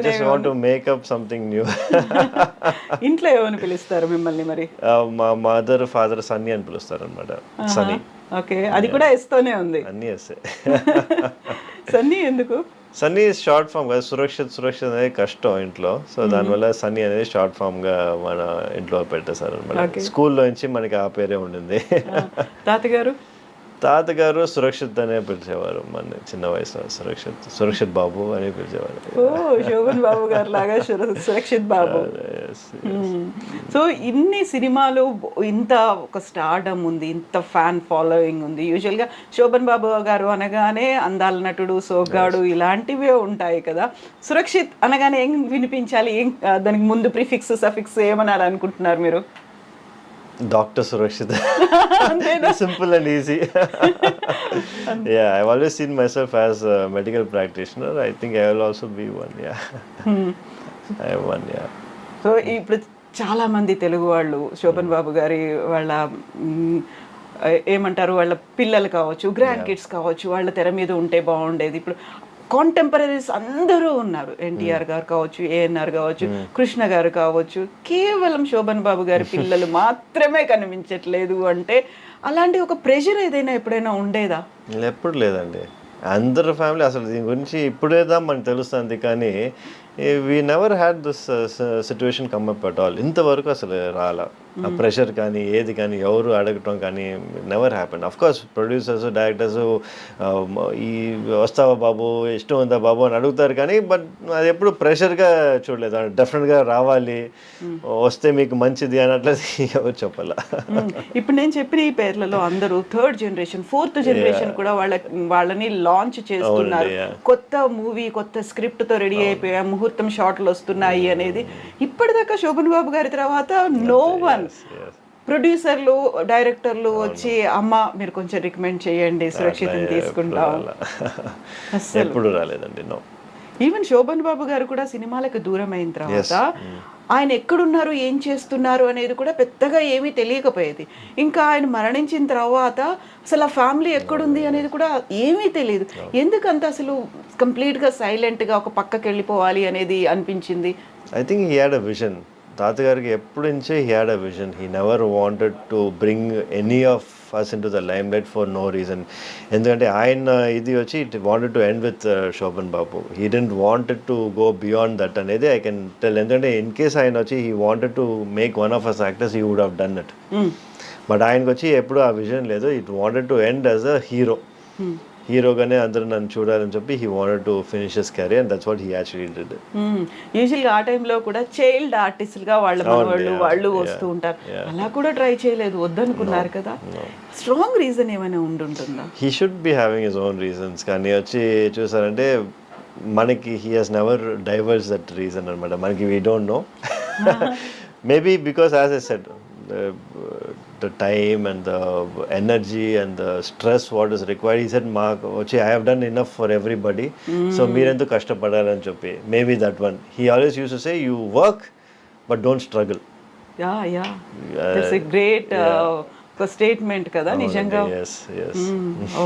Just want to make up something new. ఇంట్లో ఏమని పిలుస్తారు మిమ్మల్ని మరి? మా మదర్ ఫాదర్ సన్నీ అని పిలుస్తారు అనమాట. సన్నీ. ఓకే, అది కూడా ఎస్తోనే ఉంది. అన్నీ ఎస్సే. సన్నీ ఎందుకు? సన్నీ షార్ట్ ఫామ్ కదా, సురక్షిత్ అనేది కష్టం ఇంట్లో, సో దానివల్ల సన్నీ అనేది షార్ట్ ఫామ్ గా మన ఇంట్లో పెట్టేశారు అనమాట. స్కూల్లో నుంచి మనకి ఆ పేరే ఉండింది. తాతగారు సురక్షిత్ అనే పిలిచేవారు మన చిన్న వయసులో. సురక్షిత్ బాబు అని పిలిచేవారు. శోభన్ బాబు గారు లాగా సురక్షిత్ బాబు. సో ఇన్ని సినిమాలు, ఇంత ఒక స్టార్డమ్ ఉంది, ఇంత ఫ్యాన్ ఫాలోయింగ్ ఉంది. యూజువల్గా శోభన్ బాబు గారు అనగానే అందాల నటుడు, సోగ్గాడు ఇలాంటివే ఉంటాయి కదా. సురక్షిత్ అనగానే ఏం వినిపించాలి? దానికి ముందు ప్రిఫిక్స్ సఫిక్స్ ఏమనాలి అనుకుంటున్నారు మీరు? Doctor Surakshit. Simple and easy. Yeah, I've always seen myself as a medical practitioner. I think I will also be one. Yeah. I have one. Yeah. So ఇప్పుడు చాలా మంది తెలుగు వాళ్ళు శోభన్ బాబు గారి వాళ్ళ ఏమంటారు, వాళ్ళ పిల్లలు కావచ్చు, గ్రాండ్ కిడ్స్ కావచ్చు, వాళ్ళ తెర మీద ఉంటే బాగుండేది. ఇప్పుడు కాంటెంపరీస్ అందరూ ఉన్నారు. ఎన్టీఆర్ గారు కావచ్చు, ఏఎన్ఆర్ కావచ్చు, కృష్ణ గారు కావచ్చు. కేవలం శోభన్ బాబు గారి పిల్లలు మాత్రమే కనిపించట్లేదు అంటే అలాంటి ఒక ప్రెషర్ ఏదైనా ఎప్పుడైనా ఉండేదా? ఎప్పుడు లేదండి. అందరు ఫ్యామిలీ అసలు దీని గురించి ఇప్పుడేదా మనకు తెలుస్తుంది, కానీ we never had this situation come up at all. ఇంతవరకు అసలు రాలా ఆ ప్రెషర్ కానీ ఏది కానీ ఎవరు అడగటం కానీ never happen. Of course producers, directors ఈ వస్తావా బాబు, ఇష్టం ఉందా బాబు అని అడుగుతారు, కానీ బట్ అది ఎప్పుడు ప్రెషర్గా చూడలేదు. డెఫినెట్గా రావాలి, వస్తే మీకు మంచిది అని అట్లా ఎవరు చెప్పాలా. ఇప్పుడు నేను చెప్పిన ఈ పేర్లలో అందరూ థర్డ్ జనరేషన్, ఫోర్త్ జనరేషన్ కూడా వాళ్ళని లాంచ్ చేస్తున్నారు. కొత్త మూవీ, కొత్త స్క్రిప్ట్తో రెడీ అయిపోయా, ముహూర్తం షాట్లు వస్తున్నాయి అనేది. ఇప్పటిదాకా శోభన్ బాబు గారి తర్వాత నో వన్. ప్రొడ్యూసర్లు, డైరెక్టర్లు వచ్చి అమ్మ మీరు కొంచెం రికమెండ్ చేయండి, సురక్షితం తీసుకుంటాం. ఎప్పుడు రాలేదండి. నో. ఈవెన్ శోభన్ బాబు గారు కూడా సినిమాలకు దూరం అయిన తర్వాత ఆయన ఎక్కడున్నారు ఏం చేస్తున్నారు అనేది కూడా పెద్దగా ఏమీ తెలియకపోయేది. ఇంకా ఆయన మరణించిన తర్వాత అసలు ఆ ఫ్యామిలీ ఎక్కడుంది అనేది కూడా ఏమీ తెలియదు. ఎందుకంత అసలు కంప్లీట్గా సైలెంట్గా ఒక పక్కకి వెళ్ళిపోవాలి అనేది అనిపించింది? I think he had a vision. తాతగారికి ఎప్పటి నుంచే he had a vision. He never wanted to bring any of us into the limelight for no reason. ఎందుకంటే ఆయన ఇది వచ్చి it wanted to end with Shobhan Babu. He didn't wanted to go beyond that అనేది I can tell. ఎందుకంటే in case ఆయన వచ్చి he wanted to make one of us actors, he would have done it. But ఆయనకు వచ్చి ఎప్పుడు ఆ vision లేదు. It wanted to end as a hero. హీరోగానే అందరూ నన్ను చూడాలని చెప్పి he wanted to finish his career and that's what he actually did. యూజువల్గా ఆ టైంలో కూడా చైల్డ్ ఆర్టిస్ట్గా వాళ్ళు వస్తూ ఉంటారు. అలా కూడా ట్రై చేయలేదు, వద్దనుకున్నారు కదా. స్ట్రాంగ్ రీజన్ ఏమైనా ఉంటుందా? He should be having his own reasons. కానీ వచ్చి చూసారంటే మనకి he has never divorce that reason అనమాట. మనకి we don't know. Maybe because as I said the time and the energy and the stress what is required, he said I have done enough for everybody, so meerendu kashtapadalani cheppi, maybe that one. He always used to say you work but don't struggle. Yeah that's a great ఒక statement కదా నిజంగా.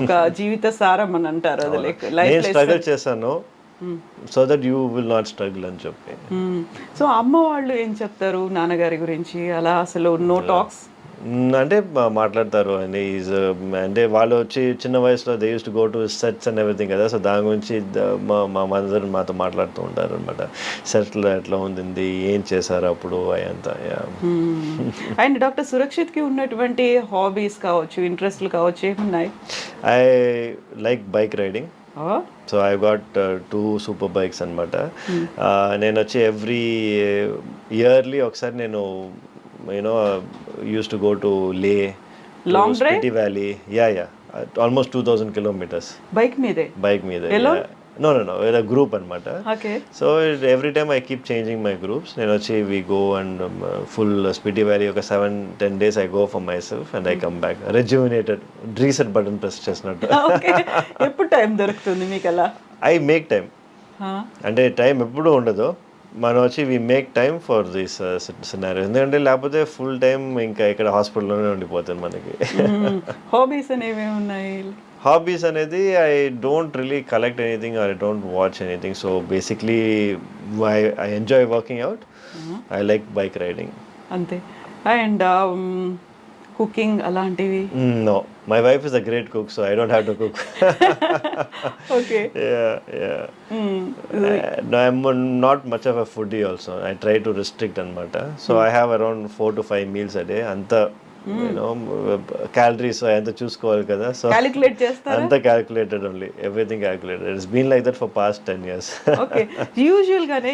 ఒక జీవిత సారం అని అంటారు అది. Life struggle చేశాను so that you will not struggle అని చెప్పి. సో అమ్మ వాళ్ళు ఏం చెప్తారు నాన్నగారి గురించి? అలా అసలు నో టాక్స్ అంటే మాట్లాడతారు అండి. ఈజ్ అంటే వాళ్ళు వచ్చి చిన్న వయసులో they use to go to sets and everything కదా. సో దాని గురించి మా మదర్ మాతో మాట్లాడుతూ ఉంటారు అనమాట. సెట్లో ఎట్లా ఉంది, ఏం చేశారు అప్పుడు అయంతా. అండ్ డాక్టర్ సురక్షిత్కి ఉన్నటువంటి హాబీస్ కావచ్చు, ఇంట్రెస్ట్లు కావచ్చు, ఏమున్నాయి? I like bike riding. So I got 2 super bikes అనమాట. నేను వచ్చి ఎవ్రీ ఇయర్లీ ఒకసారి నేను used to go to Leh, long drive, Spiti Valley. Yeah, almost 2000 kilometers. Bike meede alone? No, with a group anamata. Okay. So every time I keep changing my groups. Nenu vachi we go and full Spiti Valley oka 7-10 days I go for myself and I come back rejuvenated, reset button press chesnattu. Okay. Eppudu time doruktundi meeku ala? I make time. అంటే time ఎప్పుడు ఉండదు. మనం వచ్చి we make time for this scenario. ఎందుకంటే లేకపోతే full time ఇంకా ఇక్కడ హాస్పిటల్లోనే ఉండిపోతుంది మనకి. హాబీస్ అనేవి ఉన్నాయి? హాబీస్ అనేది I don't really collect anything or I don't watch anything. So basically I enjoy working out. I like bike riding అంతే. అండ్ కుకింగ్ అలాంటివి? No, my wife is a great cook, so I don't have to cook. Okay. Yeah. No, I'm not much of a foodie also. I try to restrict anamata. So I have around 4 to 5 meals a day. Anta calories అంతా చూసుకోవాలి కదా. So calculate చేస్తారా? అంతా calculated only, everything calculated. It's been like that for past 10 years. Okay. యూజువల్గానే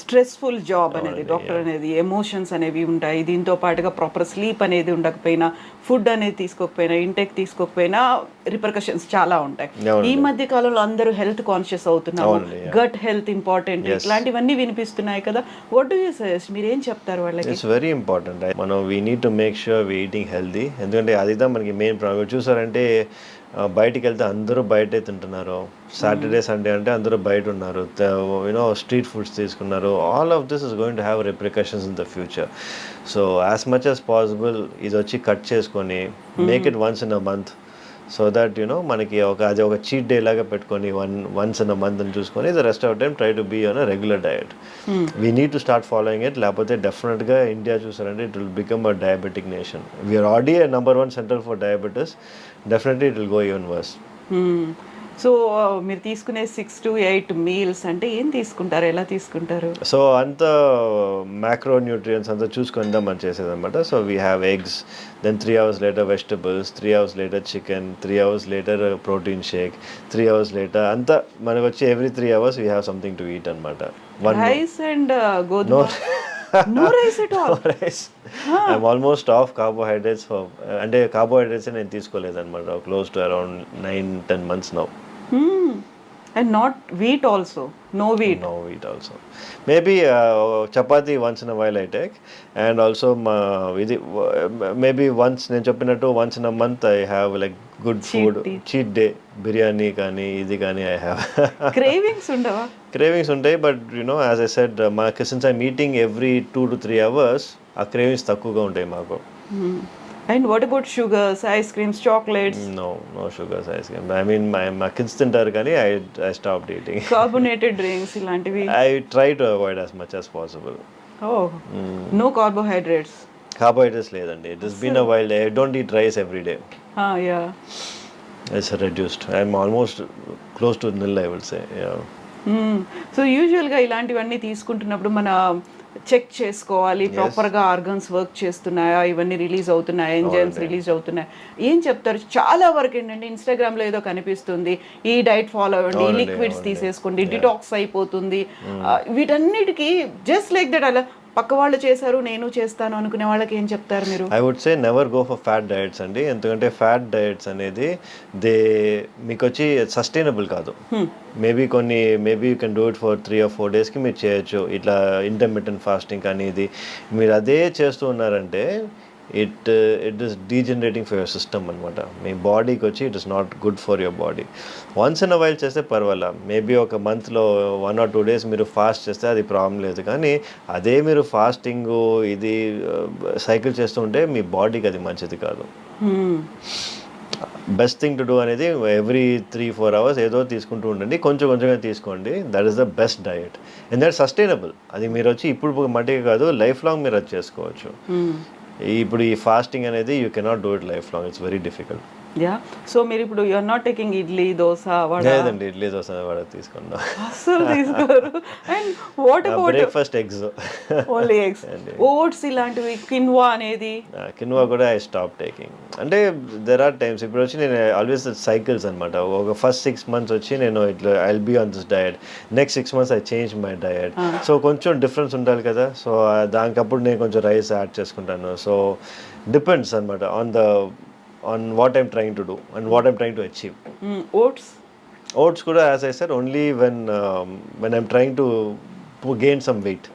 stressful job అనేది, doctor అనేది, emotions అనేవి ఉంటాయి. దీంతో పాటుగా ప్రాపర్ స్లీప్ అనేది ఉండకపోయినా, ఫుడ్ అనేది తీసుకోకపోయినా, ఇంటెక్ తీసుకోకపోయినా రిపర్కషన్స్ చాలా ఉంటాయి. ఈ మధ్య కాలంలో అందరూ హెల్త్ కాన్షియస్ అవుతున్నారు. గట్ హెల్త్ ఇంపార్టెంట్, ఇట్లాంటివన్నీ వినిపిస్తున్నాయి కదా. What do you suggest? మీరు ఏం చెప్తారు వాళ్ళకి? It's very important. మనం we need to make sure we eating healthy. ఎందుకంటే అదిదా మనకి మెయిన్ ప్రాబ్లం. చూసారంటే బయటికి వెళ్తే అందరూ బయటే తింటున్నారు. సాటర్డే సండే అంటే అందరూ బయట ఉన్నారు, స్ట్రీట్ ఫుడ్స్ తీసుకున్నారు. All of this is going to have repercussions in the future. So as much as possible ఇది వచ్చి కట్ చేసుకొని make it once in a month. So that మనకి అది ఒక చీట్ డే లాగా పెట్టుకొని వన్స్ ఇన్ అ మంత్ అని చూసుకొని the rest of time try to be on a regular diet. We need to start following it. లేకపోతే డెఫినెట్గా India చూసారంటే it will become a diabetic nation. We are already a number 1 center for diabetes. Definitely it will go even worse. So మీరు తీసుకునే 6 to 8 meals అంటే ఏం తీసుకుంటారు, ఎలా తీసుకుంటారు? సో అంత మ్యాక్రో న్యూట్రియంట్స్ అంతా చూసుకుందాం మనం చేసేదన్నమాట. So we have eggs, then 3 hours later vegetables, 3 hours later chicken, 3 hours later protein shake, 3 hours later అంతా మనకు వచ్చి every 3 hours we have something to eat అన్నమాట. రైస్ అండ్ గోధుమ? No rice at all? No rice. I'm almost off carbohydrates అంటే carbohydrates నేను తీసుకోలేదు అనమాట. Close to around 9-10 months now. And not wheat also, no wheat. No wheat also. Maybe chapati once in a while I take, and also maybe once నేను చెప్పినట్టు once in a month I have like good food, cheat day, biryani కానీ ఇది కానీ I have. Cravings ఉండవా? Cravings ఉంటాయి, but as I said మాకు since I'm eating every 2 to 3 hours ఆ cravings తక్కువగా ఉంటాయి మాకు. And what about sugars, ice creams, chocolates? No sugars, ice cream. I mean మా కిడ్స్ తింటారు కానీ I stop eating. Carbonated drinks ఇలాంటివి? I try to avoid as much as possible. No carbohydrates? Carbohydrates లేదండి. It has been a while. I don't eat rice every day. Yeah, it's reduced. I'm almost close to nil, I would say. So యూజువల్గా ఇలాంటివన్నీ తీసుకుంటున్నప్పుడు మన check చేసుకోవాలి ప్రాపర్గా organs work చేస్తున్నాయా, ఇవన్నీ release అవుతున్నాయా, enzymes release అవుతున్నాయా, ఏం చెప్తారు? చాలా వరకు ఏంటంటే ఇన్స్టాగ్రామ్లో ఏదో కనిపిస్తుంది, ఈ డైట్ ఫాలో అవ్వండి, లిక్విడ్స్ తీసేసుకోండి, డిటాక్స్ అయిపోతుంది, వీటన్నిటికీ జస్ట్ లైక్ దట్ అలా పక్క వాళ్ళు చేశారు నేను చేస్తాను అనుకునే వాళ్ళకి ఏం చెప్తారు మీరు? I would say never go for fat diets అండి. ఎందుకంటే ఫ్యాట్ డయట్స్ అనేది మీకు వచ్చి సస్టైనబుల్ కాదు. Maybe you can do it for 3 or 4 daysకి మీరు చేయొచ్చు. ఇట్లా ఇంటర్మిటెంట్ ఫాస్టింగ్ కానీ ఇది మీరు అదే చేస్తూ ఉన్నారంటే it is degenerating for your system అనమాట. మీ బాడీకి వచ్చి it is not good for your body. Once in a while చేస్తే పర్వాలా, మేబీ ఒక మంత్లో 1 or 2 days మీరు ఫాస్ట్ చేస్తే అది ప్రాబ్లం లేదు. కానీ అదే మీరు ఫాస్టింగ్ ఇది సైకిల్ చేస్తుంటే మీ బాడీకి అది మంచిది కాదు. బెస్ట్ థింగ్ టు డూ అనేది ఎవ్రీ 3-4 hours ఏదో తీసుకుంటూ ఉండండి, కొంచెం కొంచెంగా తీసుకోండి. That is the best diet. ఎందుకంటే సస్టైనబుల్. అది మీరు వచ్చి ఇప్పుడు మట్టిగా కాదు, లైఫ్ లాంగ్ మీరు అది చేసుకోవచ్చు. ఇప్పుడు ఈ ఫాస్టింగ్ అనేది you cannot do it life long. It's very difficult. Yeah, so మీరు ఇప్పుడు you are not taking idli, dosa, vada? లేదండి, ఇడ్లీ దోస వడ తీసుకున్నా అసలు తీసుకోరు. And what about breakfast? Eggs, only eggs. Oats ఇలాంటివి, కిన్వా అనేది? కిన్వా కూడా ఐ స్టాప్ టేకింగ్. అంటే దెర్ ఆర్ టైమ్స్ ఇప్పుడు వచ్చి నేను ఆల్వేస్ సైకిల్స్ అనమాట. ఒక ఫస్ట్ 6 months వచ్చి నేను ఇట్లా I will be on this diet, next 6 months I change my diet. So కొంచెం డిఫరెన్స్ ఉండాలి కదా. సో దానికప్పుడు నేను కొంచెం రైస్ యాడ్ చేసుకుంటాను. సో డిపెండ్స్ అనమాట on what I'm trying to do and what I'm trying to achieve. Oats kuda, as I said, only when I'm trying to gain some weight.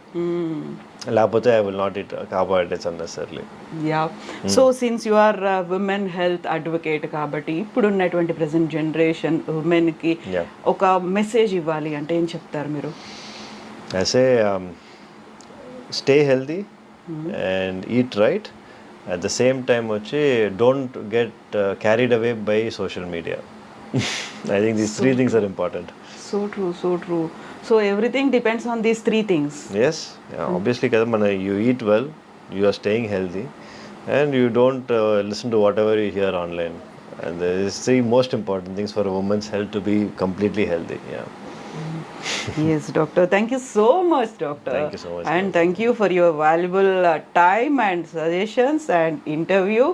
Lapothe I will not eat carbohydrates unnecessarily. Yeah. So since you are a women health advocate kabatti ippudu unnatuvanti present generation women ki oka message ivvali ante em cheptaru meeru? I say stay healthy and eat right. At the same time వచ్చి don't get carried away by social media. I think these 3 things are important. So true. So everything depends on these 3 things. Yes, yeah, obviously kada mana you eat well, you are staying healthy, and you don't listen to whatever you hear online. And there is 3 most important things for a woman's health to be completely healthy. Yeah. Yes, doctor. Thank you so much, doctor. Thank you so much. And thank you for your valuable time and suggestions and interview.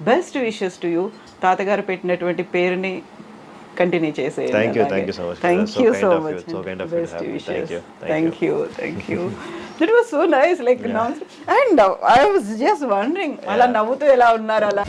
Best wishes to you. తాతగారు పెట్టినటువంటి పేరుని continue చేసేయండి. Thank you so much. Thank you so much. So kind of you. Best wishes. Thank you. That was so nice. Like, and I was just wondering, అలా నవ్వుతూ ఎలా ఉన్నారు అలా.